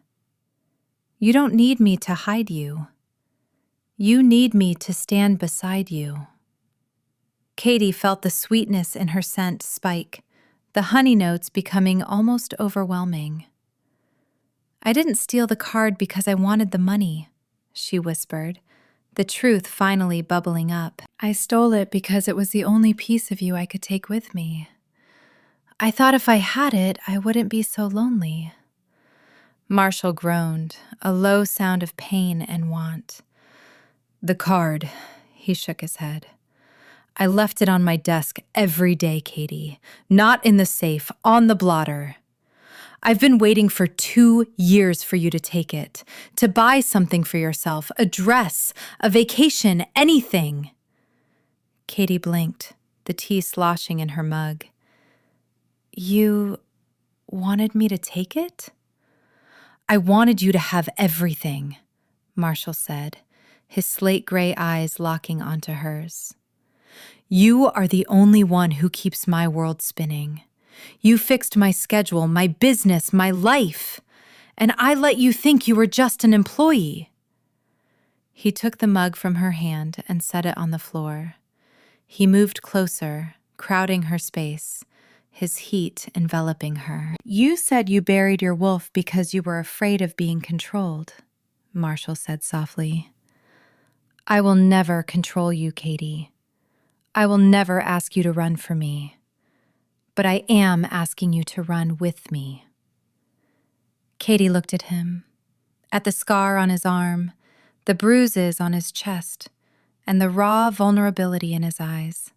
You don't need me to hide you. You need me to stand beside you. Katie felt the sweetness in her scent spike, the honey notes becoming almost overwhelming. I didn't steal the card because I wanted the money, she whispered, the truth finally bubbling up. I stole it because it was the only piece of you I could take with me. I thought if I had it, I wouldn't be so lonely. Marshall groaned, a low sound of pain and want. The card, he shook his head. I left it on my desk every day, Katie. Not in the safe, on the blotter. I've been waiting for 2 years for you to take it, to buy something for yourself, a dress, a vacation, anything. Katie blinked, the tea sloshing in her mug. You wanted me to take it? I wanted you to have everything, Marshall said, his slate gray eyes locking onto hers. You are the only one who keeps my world spinning. You fixed my schedule, my business, my life, and I let you think you were just an employee. He took the mug from her hand and set it on the floor. He moved closer, crowding her space, his heat enveloping her. You said you buried your wolf because you were afraid of being controlled, Marshall said softly. I will never control you, Katie. I will never ask you to run for me. But I am asking you to run with me. Katie looked at him, at the scar on his arm, the bruises on his chest, and the raw vulnerability in his eyes.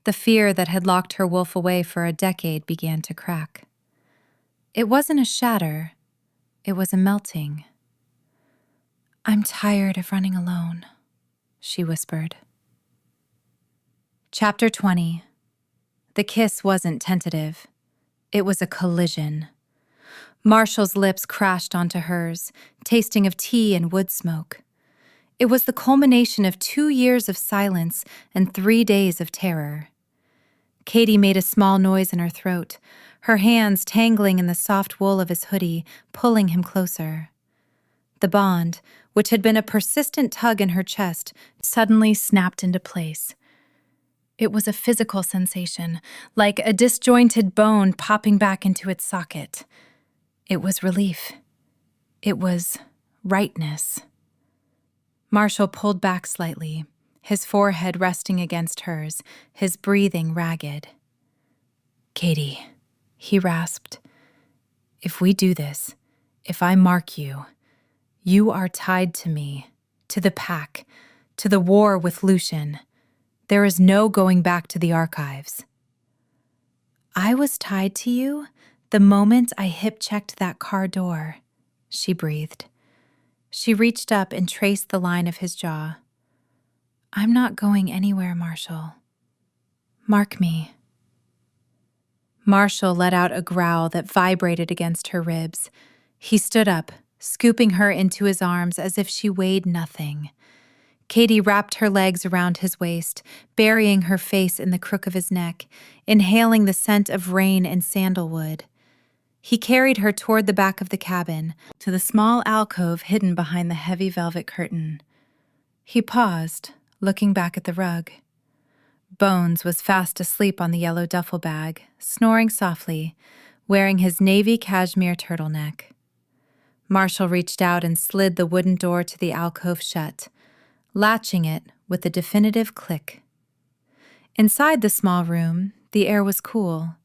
The fear that had locked her wolf away for a decade began to crack. It wasn't a shatter, it was a melting. I'm tired of running alone, she whispered. Chapter 20. The kiss wasn't tentative. It was a collision. Marshall's lips crashed onto hers, tasting of tea and wood smoke. It was the culmination of 2 years of silence and 3 days of terror. Katie made a small noise in her throat, her hands tangling in the soft wool of his hoodie, pulling him closer. The bond, which had been a persistent tug in her chest, suddenly snapped into place. It was a physical sensation, like a disjointed bone popping back into its socket. It was relief. It was rightness. Marshall pulled back slightly, his forehead resting against hers, his breathing ragged. Katie, he rasped, if we do this, if I mark you, you are tied to me, to the pack, to the war with Lucian. There is no going back to the archives. I was tied to you the moment I hip-checked that car door, she breathed. She reached up and traced the line of his jaw. I'm not going anywhere, Marshall. Mark me. Marshall let out a growl that vibrated against her ribs. He stood up, scooping her into his arms as if she weighed nothing. Katie wrapped her legs around his waist, burying her face in the crook of his neck, inhaling the scent of rain and sandalwood. He carried her toward the back of the cabin, to the small alcove hidden behind the heavy velvet curtain. He paused, looking back at the rug. Bones was fast asleep on the yellow duffel bag, snoring softly, wearing his navy cashmere turtleneck. Marshall reached out and slid the wooden door to the alcove shut, latching it with a definitive click. Inside the small room, the air was cool,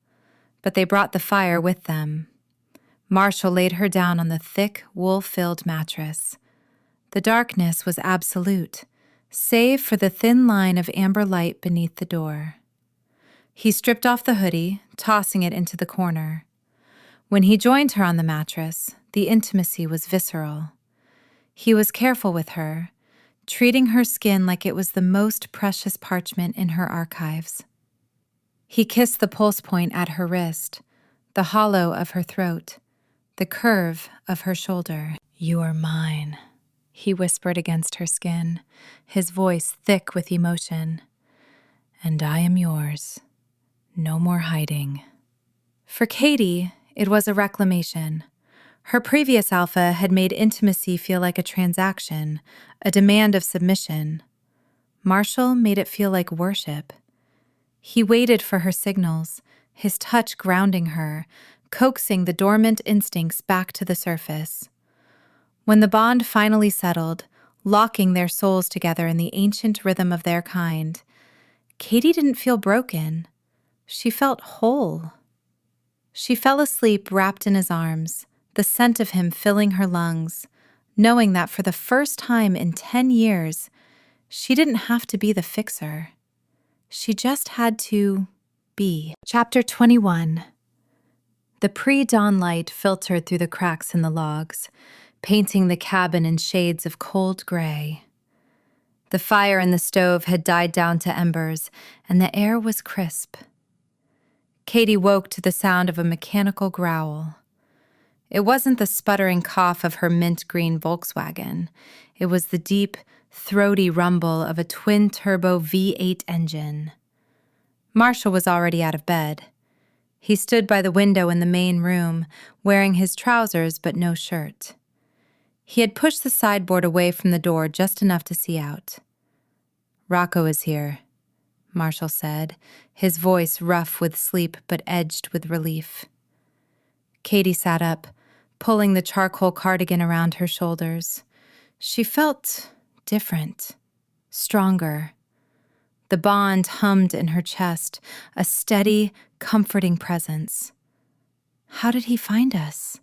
but they brought the fire with them. Marshal laid her down on the thick, wool-filled mattress. The darkness was absolute, save for the thin line of amber light beneath the door. He stripped off the hoodie, tossing it into the corner. When he joined her on the mattress, the intimacy was visceral. He was careful with her, treating her skin like it was the most precious parchment in her archives. He kissed the pulse point at her wrist, the hollow of her throat, the curve of her shoulder. "You are mine," he whispered against her skin, his voice thick with emotion. "And I am yours. No more hiding." For Katie, it was a reclamation. Her previous Alpha had made intimacy feel like a transaction, a demand of submission. Marshal made it feel like worship. He waited for her signals, his touch grounding her, coaxing the dormant instincts back to the surface. When the bond finally settled, locking their souls together in the ancient rhythm of their kind, Katie didn't feel broken. She felt whole. She fell asleep wrapped in his arms, the scent of him filling her lungs, knowing that for the first time in 10 years, she didn't have to be the fixer. She just had to be. Chapter 21. The pre-dawn light filtered through the cracks in the logs, painting the cabin in shades of cold gray. The fire in the stove had died down to embers, and the air was crisp. Katie woke to the sound of a mechanical growl. It wasn't the sputtering cough of her mint-green Volkswagen. It was the deep, throaty rumble of a twin-turbo V8 engine. Marshal was already out of bed. He stood by the window in the main room, wearing his trousers but no shirt. He had pushed the sideboard away from the door just enough to see out. "Rocco is here," Marshal said, his voice rough with sleep but edged with relief. Katie sat up, pulling the charcoal cardigan around her shoulders. She felt different, stronger. The bond hummed in her chest, a steady, comforting presence. "How did he find us?"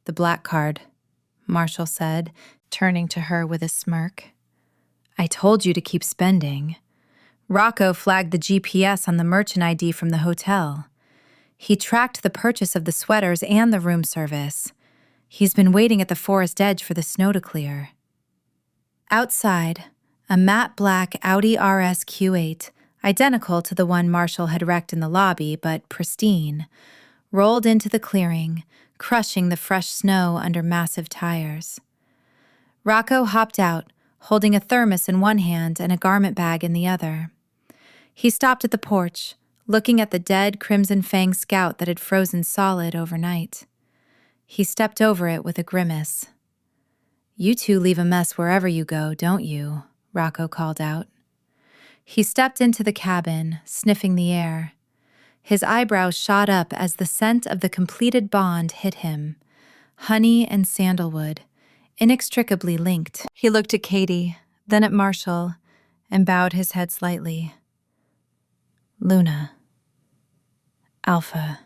"The black card," Marshal said, turning to her with a smirk. "I told you to keep spending." Rocco flagged the GPS on the merchant ID from the hotel. He tracked the purchase of the sweaters and the room service. He's been waiting at the forest edge for the snow to clear. Outside, a matte black Audi RS Q8, identical to the one Marshal had wrecked in the lobby, but pristine, rolled into the clearing, crushing the fresh snow under massive tires. Rocco hopped out, holding a thermos in one hand and a garment bag in the other. He stopped at the porch, looking at the dead Crimson Fang Scout that had frozen solid overnight. He stepped over it with a grimace. "You two leave a mess wherever you go, don't you?" Rocco called out. He stepped into the cabin, sniffing the air. His eyebrows shot up as the scent of the completed bond hit him. Honey and sandalwood, inextricably linked. He looked at Katie, then at Marshal, and bowed his head slightly. "Luna. Alpha."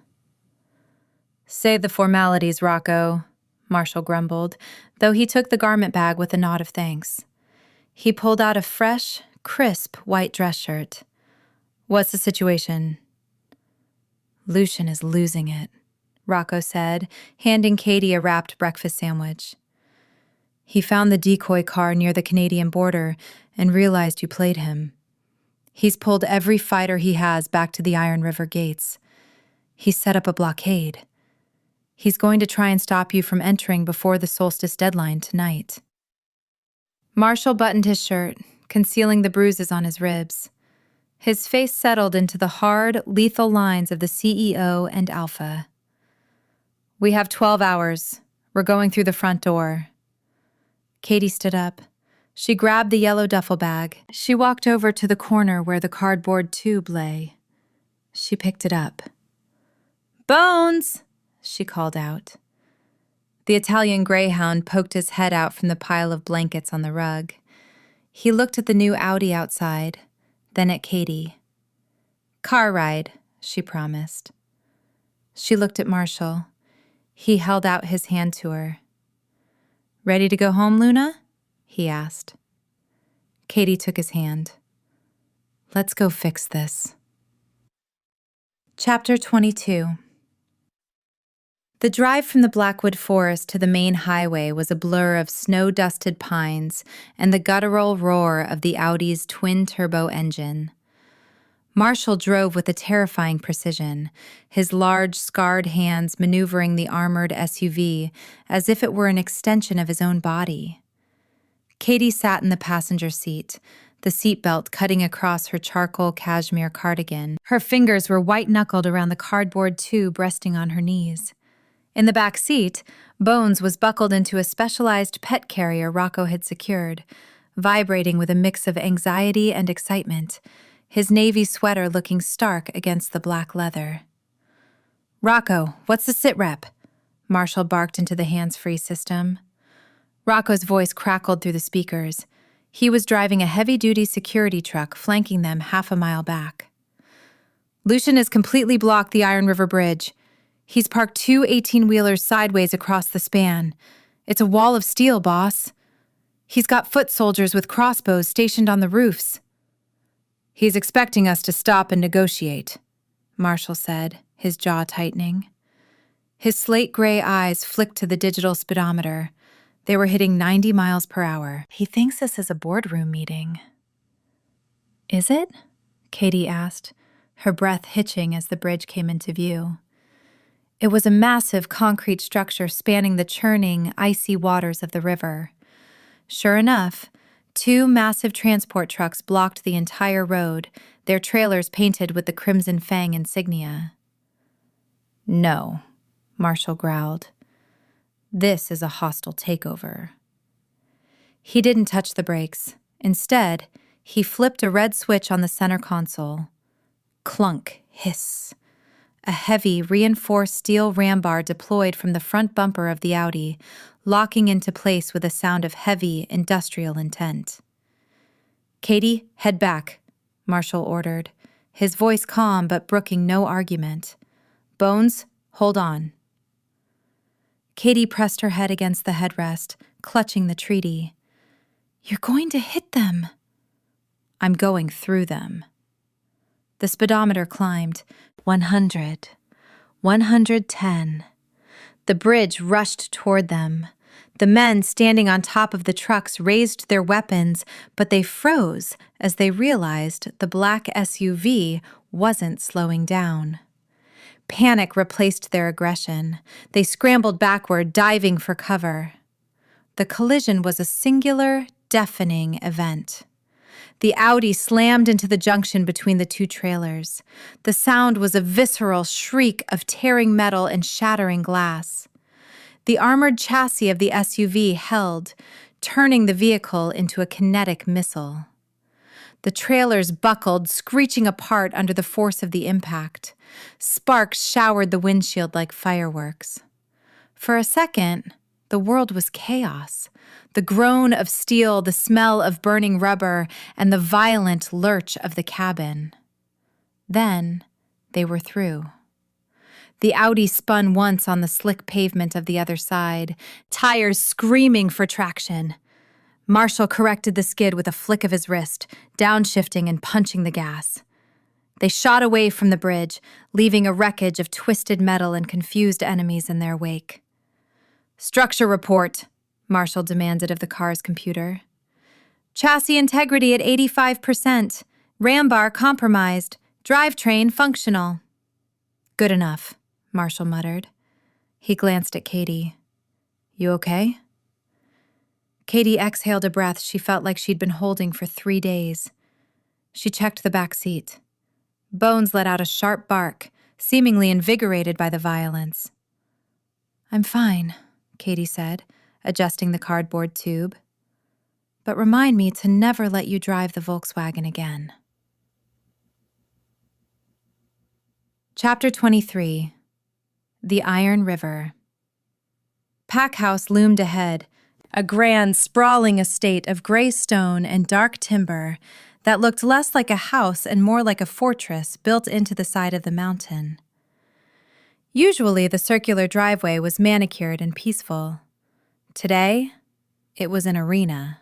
"Say the formalities, Rocco," Marshal grumbled, though he took the garment bag with a nod of thanks. He pulled out a fresh, crisp white dress shirt. "What's the situation?" "Lucian is losing it," Rocco said, handing Katie a wrapped breakfast sandwich. "He found the decoy car near the Canadian border and realized you played him. He's pulled every fighter he has back to the Iron River gates. He's set up a blockade. He's going to try and stop you from entering before the solstice deadline tonight." Marshal buttoned his shirt, concealing the bruises on his ribs. His face settled into the hard, lethal lines of the CEO and Alpha. "We have 12 hours. We're going through the front door." Katie stood up. She grabbed the yellow duffel bag. She walked over to the corner where the cardboard tube lay. She picked it up. "Bones!" she called out. The Italian Greyhound poked his head out from the pile of blankets on the rug. He looked at the new Audi outside, then at Katie. "Car ride," she promised. She looked at Marshal. He held out his hand to her. "Ready to go home, Luna?" he asked. Katie took his hand. "Let's go fix this." Chapter 22. The drive from the Blackwood Forest to the main highway was a blur of snow-dusted pines and the guttural roar of the Audi's twin-turbo engine. Marshall drove with a terrifying precision, his large, scarred hands maneuvering the armored SUV as if it were an extension of his own body. Katie sat in the passenger seat, the seatbelt cutting across her charcoal cashmere cardigan. Her fingers were white-knuckled around the cardboard tube resting on her knees. In the back seat, Bones was buckled into a specialized pet carrier Rocco had secured, vibrating with a mix of anxiety and excitement, his navy sweater looking stark against the black leather. "Rocco, what's the sitrep?" Marshall barked into the hands-free system. Rocco's voice crackled through the speakers. He was driving a heavy-duty security truck flanking them half a mile back. "Lucian has completely blocked the Iron River Bridge. He's parked 2 18-wheelers sideways across the span. It's a wall of steel, boss. He's got foot soldiers with crossbows stationed on the roofs." "He's expecting us to stop and negotiate," Marshall said, his jaw tightening. His slate-gray eyes flicked to the digital speedometer. They were hitting 90 miles per hour. "He thinks this is a boardroom meeting." "Is it?" Katie asked, her breath hitching as the bridge came into view. It was a massive concrete structure spanning the churning, icy waters of the river. Sure enough, 2 massive transport trucks blocked the entire road, their trailers painted with the Crimson Fang insignia. "No," Marshall growled. "This is a hostile takeover." He didn't touch the brakes. Instead, he flipped a red switch on the center console. Clunk, hiss. A heavy, reinforced steel ram bar deployed from the front bumper of the Audi, locking into place with a sound of heavy, industrial intent. "Katie, head back," Marshall ordered, his voice calm but brooking no argument. "Bones, hold on." Katie pressed her head against the headrest, clutching the treaty. "You're going to hit them." "I'm going through them." The speedometer climbed. 100. 110. The bridge rushed toward them. The men standing on top of the trucks raised their weapons, but they froze as they realized the black SUV wasn't slowing down. Panic replaced their aggression. They scrambled backward, diving for cover. The collision was a singular, deafening event. The Audi slammed into the junction between the 2 trailers. The sound was a visceral shriek of tearing metal and shattering glass. The armored chassis of the SUV held, turning the vehicle into a kinetic missile. The trailers buckled, screeching apart under the force of the impact. Sparks showered the windshield like fireworks. For a second, the world was chaos. The groan of steel, the smell of burning rubber, and the violent lurch of the cabin. Then, they were through. The Audi spun once on the slick pavement of the other side, tires screaming for traction. Marshall corrected the skid with a flick of his wrist, downshifting and punching the gas. They shot away from the bridge, leaving a wreckage of twisted metal and confused enemies in their wake. "Structure report," Marshall demanded of the car's computer. "Chassis integrity at 85%. Ram bar compromised. Drivetrain functional." "Good enough," Marshall muttered. He glanced at Katie. "You okay?" Katie exhaled a breath she felt like she'd been holding for 3 days. She checked the back seat. Bones let out a sharp bark, seemingly invigorated by the violence. "I'm fine," Katie said, adjusting the cardboard tube. "But remind me to never let you drive the Volkswagen again." Chapter 23. The Iron River. Packhouse loomed ahead, a grand, sprawling estate of gray stone and dark timber that looked less like a house and more like a fortress built into the side of the mountain. Usually, the circular driveway was manicured and peaceful. Today, it was an arena.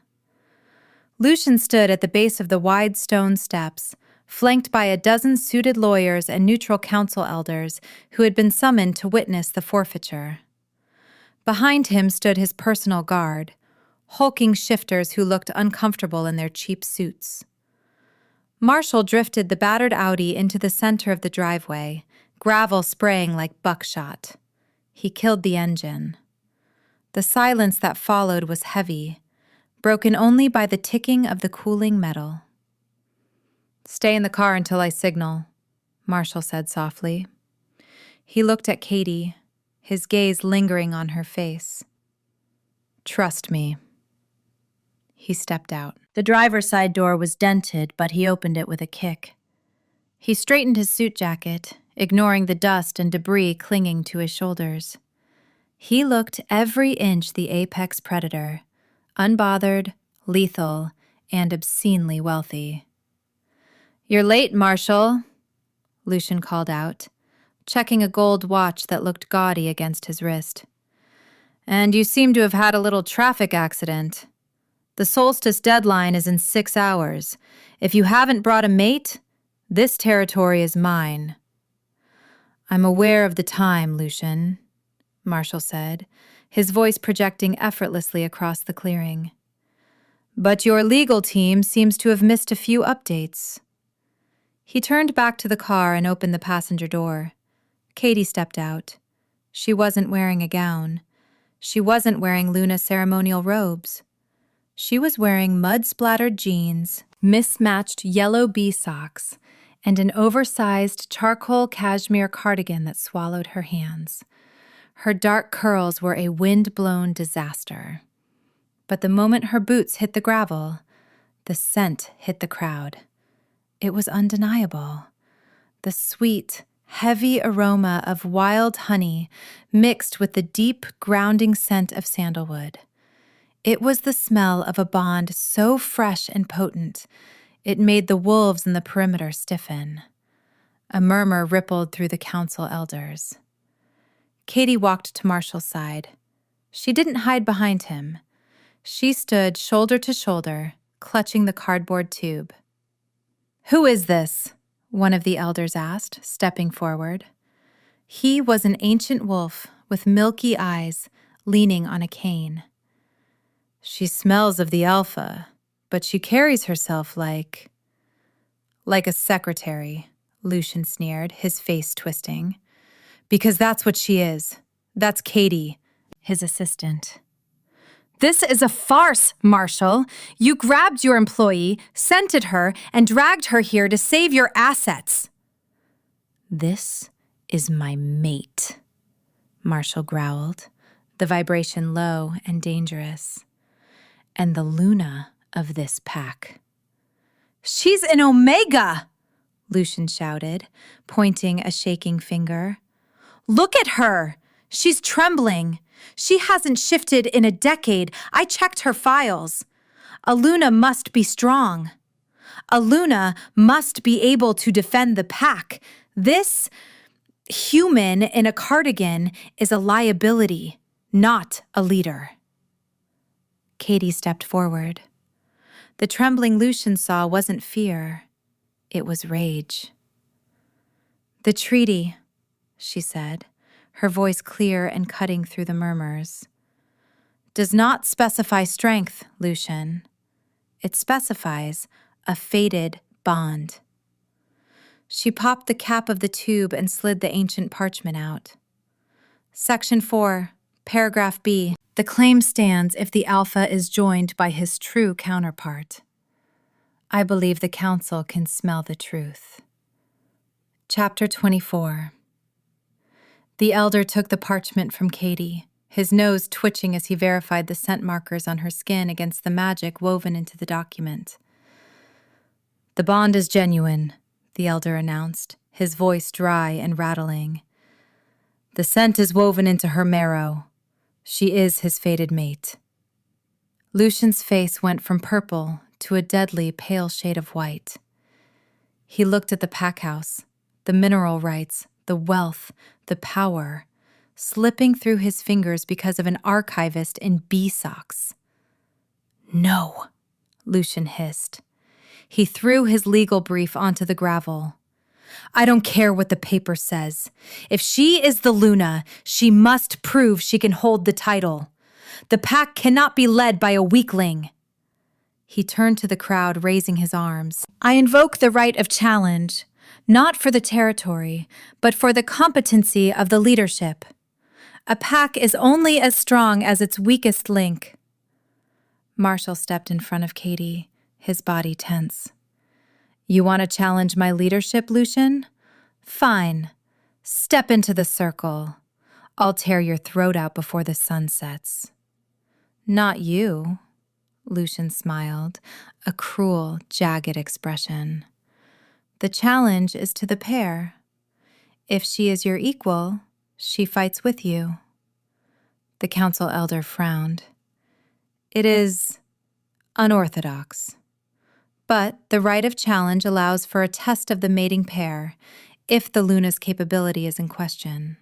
Lucian stood at the base of the wide stone steps, flanked by a dozen suited lawyers and neutral council elders who had been summoned to witness the forfeiture. Behind him stood his personal guard, hulking shifters who looked uncomfortable in their cheap suits. Marshal drifted the battered Audi into the center of the driveway, gravel spraying like buckshot. He killed the engine. The silence that followed was heavy, broken only by the ticking of the cooling metal. "Stay in the car until I signal," Marshal said softly. He looked at Katie, his gaze lingering on her face. "Trust me." He stepped out. The driver's side door was dented, but he opened it with a kick. He straightened his suit jacket, ignoring the dust and debris clinging to his shoulders. He looked every inch the apex predator, unbothered, lethal, and obscenely wealthy. "You're late, Marshal," Lucian called out, checking a gold watch that looked gaudy against his wrist. "And you seem to have had a little traffic accident. The solstice deadline is in 6 hours. If you haven't brought a mate, this territory is mine." "I'm aware of the time, Lucian," Marshal said, his voice projecting effortlessly across the clearing. "But your legal team seems to have missed a few updates." He turned back to the car and opened the passenger door. Katie stepped out. She wasn't wearing a gown. She wasn't wearing Luna ceremonial robes. She was wearing mud-splattered jeans, mismatched yellow bee socks, and an oversized charcoal cashmere cardigan that swallowed her hands. Her dark curls were a wind-blown disaster. But the moment her boots hit the gravel, the scent hit the crowd. It was undeniable. The sweet, heavy aroma of wild honey mixed with the deep, grounding scent of sandalwood. It was the smell of a bond so fresh and potent, it made the wolves in the perimeter stiffen. A murmur rippled through the council elders. Katie walked to Marshal's side. She didn't hide behind him. She stood shoulder to shoulder, clutching the cardboard tube. "Who is this?" one of the elders asked, stepping forward. He was an ancient wolf with milky eyes, leaning on a cane. "She smells of the Alpha, but she carries herself like a secretary," Lucian sneered, his face twisting. "Because that's what she is. That's Katie, his assistant." "This is a farce, Marshal. You grabbed your employee, scented her, and dragged her here to save your assets." "This is my mate," Marshal growled, the vibration low and dangerous. "And the Luna of this pack." "She's an Omega!" Lucian shouted, pointing a shaking finger. "Look at her! She's trembling. She hasn't shifted in a decade. I checked her files. A Luna must be strong. A Luna must be able to defend the pack. This human in a cardigan is a liability, not a leader." Katie stepped forward. The trembling Lucian saw wasn't fear. It was rage. "The treaty," she said, her voice clear and cutting through the murmurs, "does not specify strength, Lucian. It specifies a fated bond." She popped the cap of the tube and slid the ancient parchment out. Section 4, paragraph B. The claim stands if the Alpha is joined by his true counterpart. I believe the council can smell the truth. Chapter 24. The elder took the parchment from Katie, his nose twitching as he verified the scent markers on her skin against the magic woven into the document. "The bond is genuine," the elder announced, his voice dry and rattling. "The scent is woven into her marrow. She is his fated mate." Lucian's face went from purple to a deadly pale shade of white. He looked at the pack house, the mineral rights, the the wealth, the power, slipping through his fingers because of an archivist in bee socks. "No," Lucian hissed. He threw his legal brief onto the gravel. "I don't care what the paper says. If she is the Luna, she must prove she can hold the title. The pack cannot be led by a weakling." He turned to the crowd, raising his arms. "I invoke the right of challenge, not for the territory, but for the competency of the leadership. A pack is only as strong as its weakest link." Marshal stepped in front of Katie, his body tense. "You want to challenge my leadership, Lucian? Fine. Step into the circle. I'll tear your throat out before the sun sets." "Not you," Lucian smiled, a cruel, jagged expression. "The challenge is to the pair. If she is your equal, she fights with you." The council elder frowned. "It is unorthodox. But the right of challenge allows for a test of the mating pair, if the Luna's capability is in question."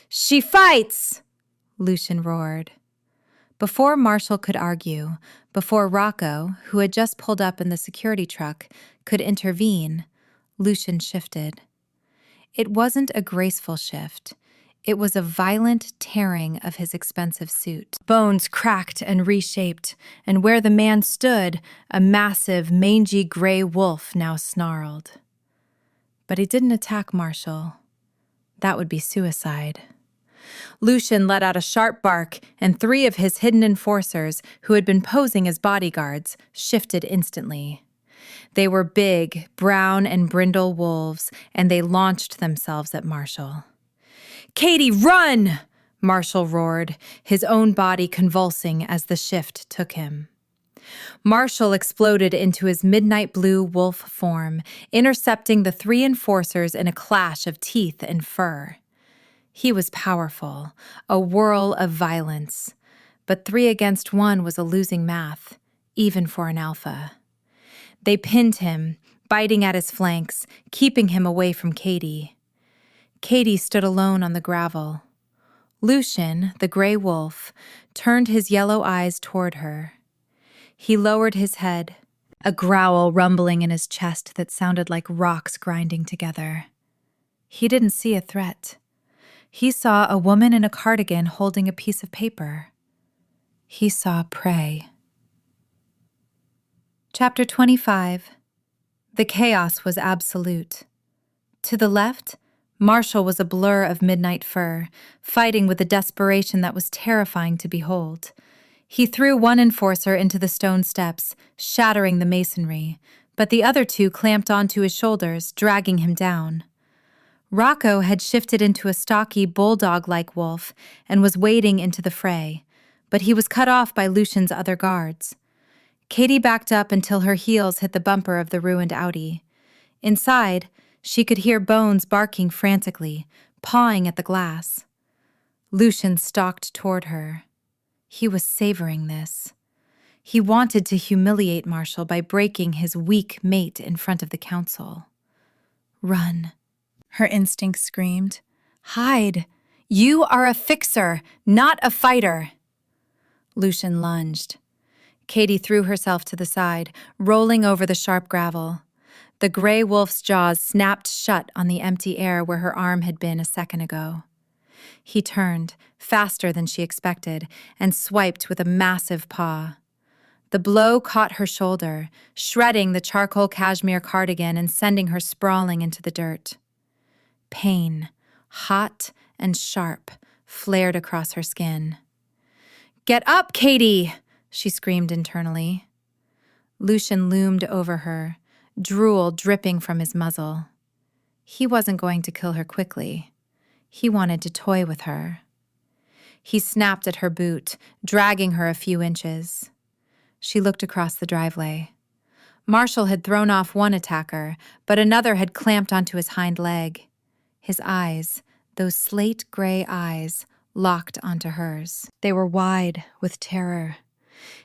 "She fights!" Lucian roared. Before Marshal could argue, before Rocco, who had just pulled up in the security truck, could intervene, Lucian shifted. It wasn't a graceful shift. It was a violent tearing of his expensive suit. Bones cracked and reshaped, and where the man stood, a massive, mangy gray wolf now snarled. But he didn't attack Marshal. That would be suicide. Lucian let out a sharp bark, and 3 of his hidden enforcers, who had been posing as bodyguards, shifted instantly. They were big, brown and brindle wolves, and they launched themselves at Marshal. "Katie, run!" Marshal roared, his own body convulsing as the shift took him. Marshal exploded into his midnight blue wolf form, intercepting the 3 enforcers in a clash of teeth and fur. He was powerful, a whirl of violence, but 3 against 1 was a losing math, even for an alpha. They pinned him, biting at his flanks, keeping him away from Katie. Katie stood alone on the gravel. Lucian, the gray wolf, turned his yellow eyes toward her. He lowered his head, a growl rumbling in his chest that sounded like rocks grinding together. He didn't see a threat. He saw a woman in a cardigan holding a piece of paper. He saw prey. Chapter 25. The chaos was absolute. To the left, Marshal was a blur of midnight fur, fighting with a desperation that was terrifying to behold. He threw 1 enforcer into the stone steps, shattering the masonry, but the other 2 clamped onto his shoulders, dragging him down. Rocco had shifted into a stocky, bulldog-like wolf and was wading into the fray, but he was cut off by Lucian's other guards. Katie backed up until her heels hit the bumper of the ruined Audi. Inside, she could hear Bones barking frantically, pawing at the glass. Lucian stalked toward her. He was savoring this. He wanted to humiliate Marshal by breaking his weak mate in front of the council. "Run," her instinct screamed. "Hide! You are a fixer, not a fighter!" Lucian lunged. Katie threw herself to the side, rolling over the sharp gravel. The gray wolf's jaws snapped shut on the empty air where her arm had been a second ago. He turned, faster than she expected, and swiped with a massive paw. The blow caught her shoulder, shredding the charcoal cashmere cardigan and sending her sprawling into the dirt. Pain, hot and sharp, flared across her skin. "Get up, Katie!" she screamed internally. Lucian loomed over her, drool dripping from his muzzle. He wasn't going to kill her quickly. He wanted to toy with her. He snapped at her boot, dragging her a few inches. She looked across the driveway. Marshal had thrown off 1 attacker, but another had clamped onto his hind leg. His eyes, those slate-gray eyes, locked onto hers. They were wide with terror.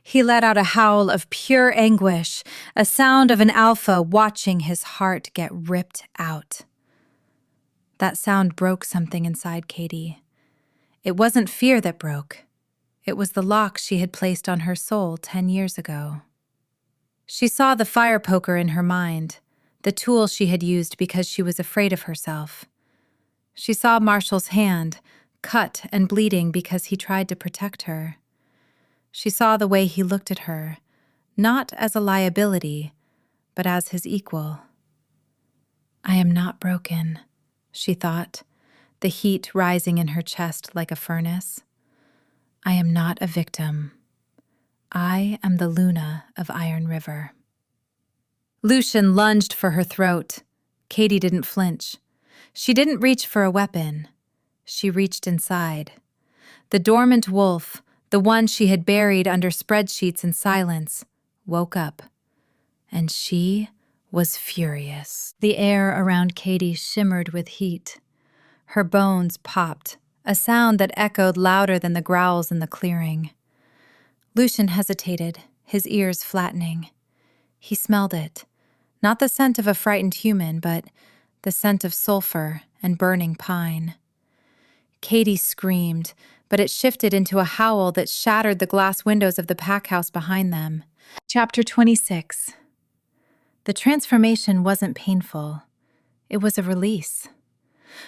He let out a howl of pure anguish, a sound of an alpha watching his heart get ripped out. That sound broke something inside Katie. It wasn't fear that broke. It was the lock she had placed on her soul 10 years ago. She saw the fire poker in her mind, the tool she had used because she was afraid of herself. She saw Marshal's hand, cut and bleeding because he tried to protect her. She saw the way he looked at her, not as a liability, but as his equal. I am not broken, she thought, the heat rising in her chest like a furnace. I am not a victim. I am the Luna of Iron River. Lucian lunged for her throat. Katie didn't flinch. She didn't reach for a weapon. She reached inside. The dormant wolf, the one she had buried under spreadsheets in silence, woke up. And she was furious. The air around Katie shimmered with heat. Her bones popped, a sound that echoed louder than the growls in the clearing. Lucian hesitated, his ears flattening. He smelled it. Not the scent of a frightened human, but the scent of sulfur and burning pine. Katie screamed, but it shifted into a howl that shattered the glass windows of the pack house behind them. Chapter 26. The transformation wasn't painful. It was a release.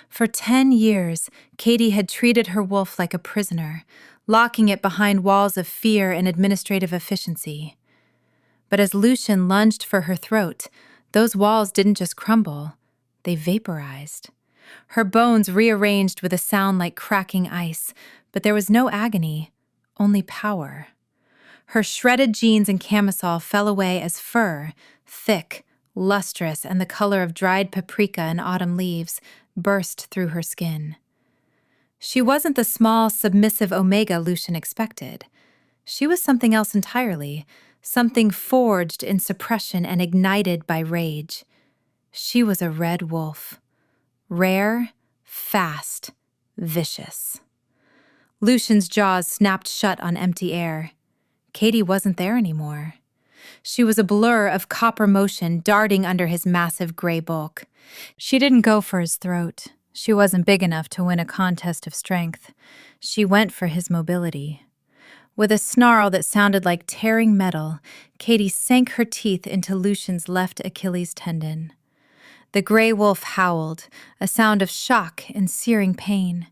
For 10 years, Katie had treated her wolf like a prisoner, locking it behind walls of fear and administrative efficiency. But as Lucian lunged for her throat, those walls didn't just crumble, they vaporized. Her bones rearranged with a sound like cracking ice, but there was no agony, only power. Her shredded jeans and camisole fell away as fur, thick, lustrous, and the color of dried paprika and autumn leaves, burst through her skin. She wasn't the small, submissive Omega Lucian expected. She was something else entirely, something forged in suppression and ignited by rage. She was a red wolf. Rare, fast, vicious. Lucian's jaws snapped shut on empty air. Katie wasn't there anymore. She was a blur of copper motion darting under his massive gray bulk. She didn't go for his throat. She wasn't big enough to win a contest of strength. She went for his mobility. With a snarl that sounded like tearing metal, Katie sank her teeth into Lucian's left Achilles tendon. The gray wolf howled, a sound of shock and searing pain.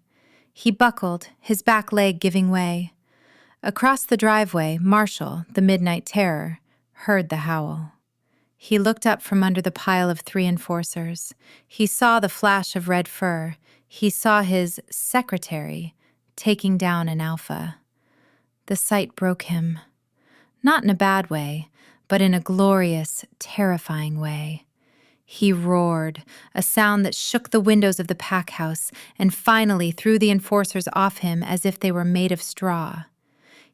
He buckled, his back leg giving way. Across the driveway, Marshal, the Midnight Terror, heard the howl. He looked up from under the pile of 3 enforcers. He saw the flash of red fur. He saw his secretary taking down an alpha. The sight broke him. Not in a bad way, but in a glorious, terrifying way. He roared, a sound that shook the windows of the pack house and finally threw the enforcers off him as if they were made of straw.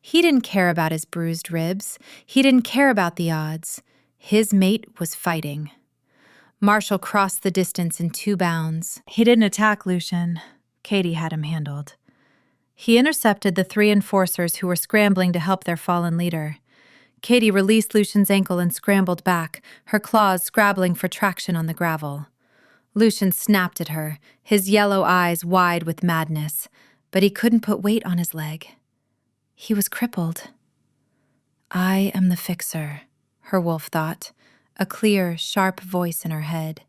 He didn't care about his bruised ribs. He didn't care about the odds. His mate was fighting. Marshal crossed the distance in 2 bounds. He didn't attack Lucian. Katie had him handled. He intercepted the 3 enforcers who were scrambling to help their fallen leader. Katie released Lucian's ankle and scrambled back, her claws scrabbling for traction on the gravel. Lucian snapped at her, his yellow eyes wide with madness, but he couldn't put weight on his leg. He was crippled. I am the fixer, her wolf thought, a clear, sharp voice in her head.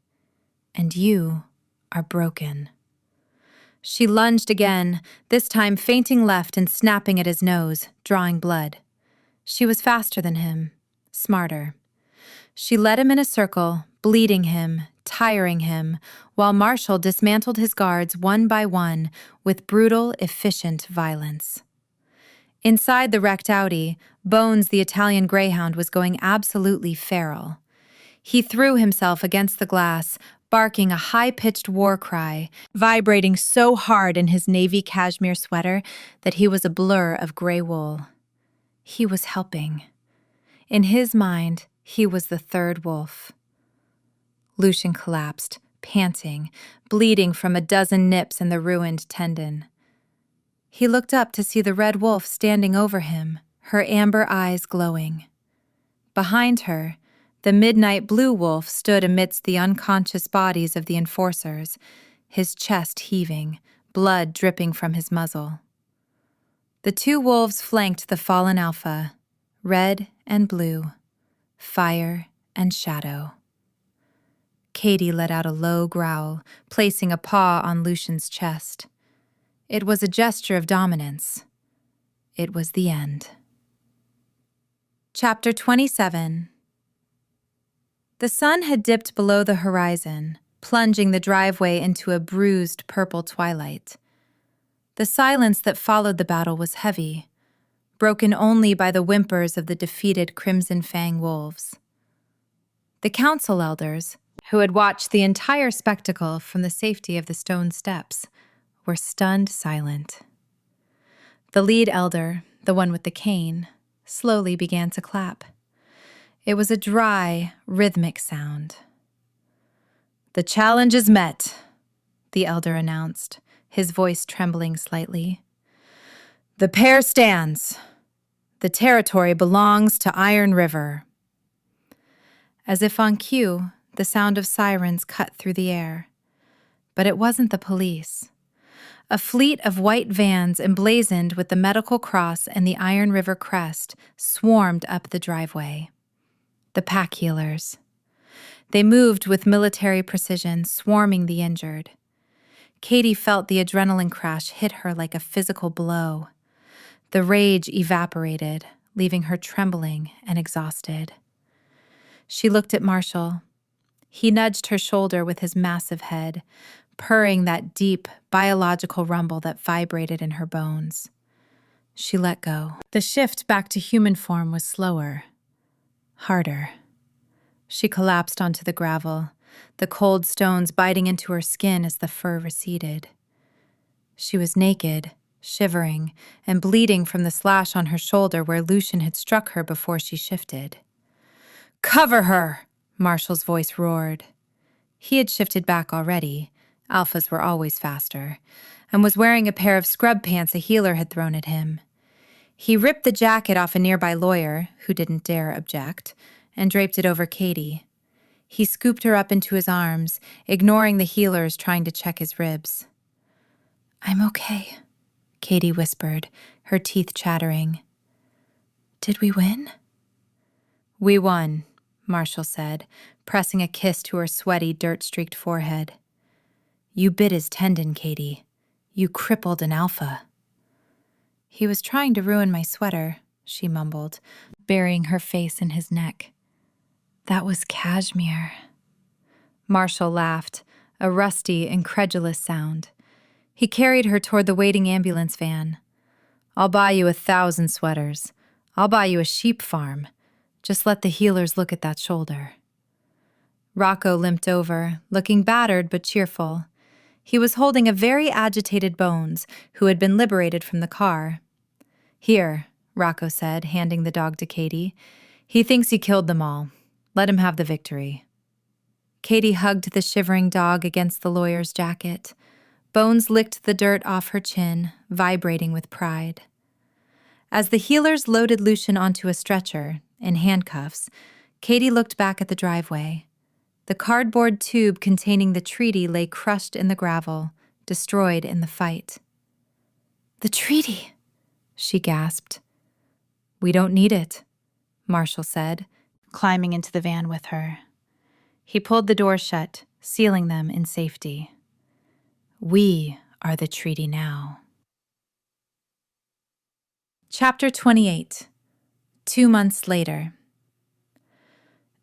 And you are broken. She lunged again, this time feinting left and snapping at his nose, drawing blood. She was faster than him, smarter. She led him in a circle, bleeding him, tiring him, while Marshal dismantled his guards one by one with brutal, efficient violence. Inside the wrecked Audi, Bones the Italian Greyhound was going absolutely feral. He threw himself against the glass, barking a high-pitched war cry, vibrating so hard in his navy cashmere sweater that he was a blur of gray wool. He was helping. In his mind, he was the third wolf. Lucian collapsed, panting, bleeding from a dozen nips in the ruined tendon. He looked up to see the red wolf standing over him, her amber eyes glowing. Behind her, the midnight blue wolf stood amidst the unconscious bodies of the enforcers, his chest heaving, blood dripping from his muzzle. The two wolves flanked the fallen Alpha, red and blue, fire and shadow. Katie let out a low growl, placing a paw on Lucian's chest. It was a gesture of dominance. It was the end. Chapter 27. The sun had dipped below the horizon, plunging the driveway into a bruised purple twilight. The silence that followed the battle was heavy, broken only by the whimpers of the defeated Crimson Fang wolves. The council elders, who had watched the entire spectacle from the safety of the stone steps, were stunned silent. The lead elder, the one with the cane, slowly began to clap. It was a dry, rhythmic sound. "The challenge is met," the elder announced, his voice trembling slightly. "The pair stands. The territory belongs to Iron River." As if on cue, the sound of sirens cut through the air. But it wasn't the police. A fleet of white vans emblazoned with the medical cross and the Iron River crest swarmed up the driveway. The pack healers. They moved with military precision, swarming the injured. Katie felt the adrenaline crash hit her like a physical blow. The rage evaporated, leaving her trembling and exhausted. She looked at Marshal. He nudged her shoulder with his massive head, purring that deep, biological rumble that vibrated in her bones. She let go. The shift back to human form was slower, harder. She collapsed onto the gravel, the cold stones biting into her skin as the fur receded. She was naked, shivering, and bleeding from the slash on her shoulder where Lucian had struck her before she shifted. "Cover her!" Marshal's voice roared. He had shifted back already, Alphas were always faster, and was wearing a pair of scrub pants a healer had thrown at him. He ripped the jacket off a nearby lawyer, who didn't dare object, and draped it over Katie. He scooped her up into his arms, ignoring the healers trying to check his ribs. "I'm okay," Katie whispered, her teeth chattering. "Did we win?" "We won," Marshal said, pressing a kiss to her sweaty, dirt-streaked forehead. "You bit his tendon, Katie. You crippled an Alpha." "He was trying to ruin my sweater," she mumbled, burying her face in his neck. "That was cashmere." Marshal laughed, a rusty, incredulous sound. He carried her toward the waiting ambulance van. "I'll buy you 1,000 sweaters. I'll buy you a sheep farm. Just let the healers look at that shoulder." Rocco limped over, looking battered but cheerful. He was holding a very agitated Bones, who had been liberated from the car. "Here," Rocco said, handing the dog to Katie. "He thinks he killed them all. Let him have the victory." Katie hugged the shivering dog against the lawyer's jacket. Bones licked the dirt off her chin, vibrating with pride. As the healers loaded Lucian onto a stretcher, in handcuffs, Katie looked back at the driveway. The cardboard tube containing the treaty lay crushed in the gravel, destroyed in the fight. "The treaty," she gasped. "We don't need it," Marshal said, climbing into the van with her. He pulled the door shut, sealing them in safety. "We are the treaty now." Chapter 28. 2 months later.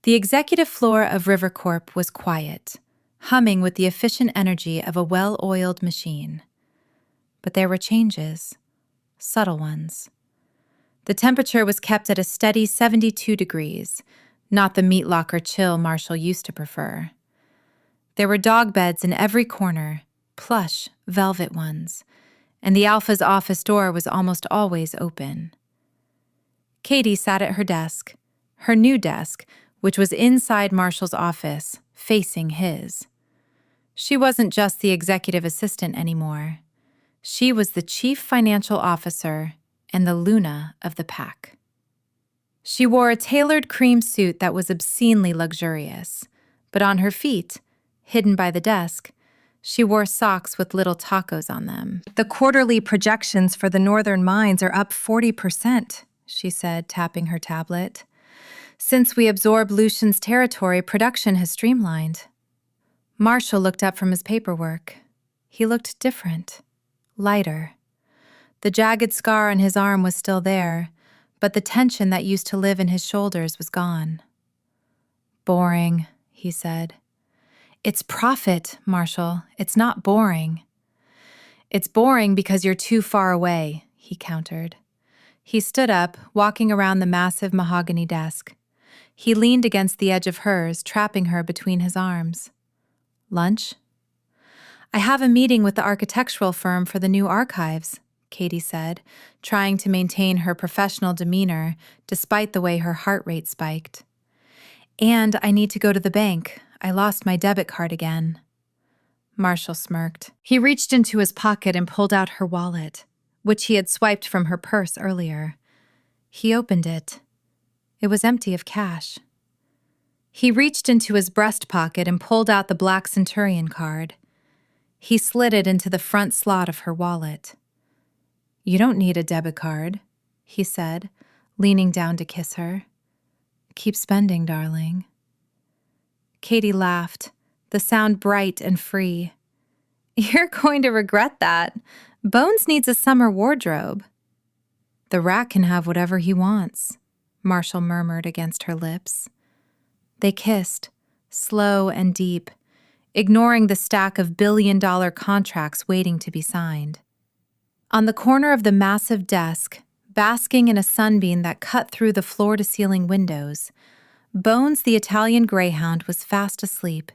The executive floor of RiverCorp was quiet, humming with the efficient energy of a well-oiled machine. But there were changes, subtle ones. The temperature was kept at a steady 72 degrees, not the meat locker chill Marshal used to prefer. There were dog beds in every corner, plush, velvet ones, and the Alpha's office door was almost always open. Katie sat at her desk, her new desk, which was inside Marshal's office, facing his. She wasn't just the executive assistant anymore. She was the chief financial officer and the Luna of the pack. She wore a tailored cream suit that was obscenely luxurious, but on her feet, hidden by the desk, She wore socks with little tacos on them. The quarterly projections for the northern mines are up 40%, she said, tapping her tablet. Since we absorbed Lucian's territory, production has streamlined. Marshall looked up from his paperwork. He looked different, lighter. The jagged scar on his arm was still there, but the tension that used to live in his shoulders was gone. Boring, he said. It's profit, Marshall. It's not boring. It's boring because you're too far away, he countered. He stood up, walking around the massive mahogany desk. He leaned against the edge of hers, trapping her between his arms. Lunch? I have a meeting with the architectural firm for the new archives, Katie said, trying to maintain her professional demeanor despite the way her heart rate spiked. And I need to go to the bank. I lost my debit card again. Marshall smirked. He reached into his pocket and pulled out her wallet, which he had swiped from her purse earlier. He opened it. It was empty of cash. He reached into his breast pocket and pulled out the Black Centurion Card. He slid it into the front slot of her wallet. You don't need a debit card, he said, leaning down to kiss her. Keep spending, darling. Katie laughed, the sound bright and free. You're going to regret that. Bones needs a summer wardrobe. The rat can have whatever he wants, Marshall murmured against her lips. They kissed, slow and deep, ignoring the stack of billion-dollar contracts waiting to be signed. On the corner of the massive desk, basking in a sunbeam that cut through the floor-to-ceiling windows, Bones the Italian Greyhound was fast asleep.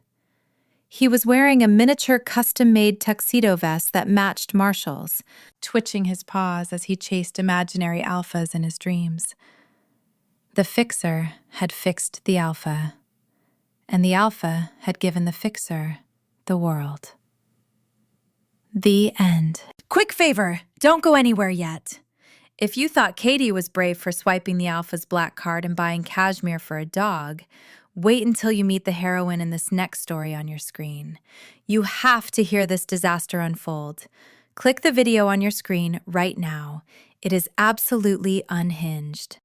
He was wearing a miniature custom-made tuxedo vest that matched Marshall's, twitching his paws as he chased imaginary alphas in his dreams. The fixer had fixed the alpha, and the alpha had given the fixer the world. The end. Quick favor, don't go anywhere yet. If you thought Katie was brave for swiping the alpha's black card and buying cashmere for a dog, wait until you meet the heroine in this next story on your screen. You have to hear this disaster unfold. Click the video on your screen right now. It is absolutely unhinged.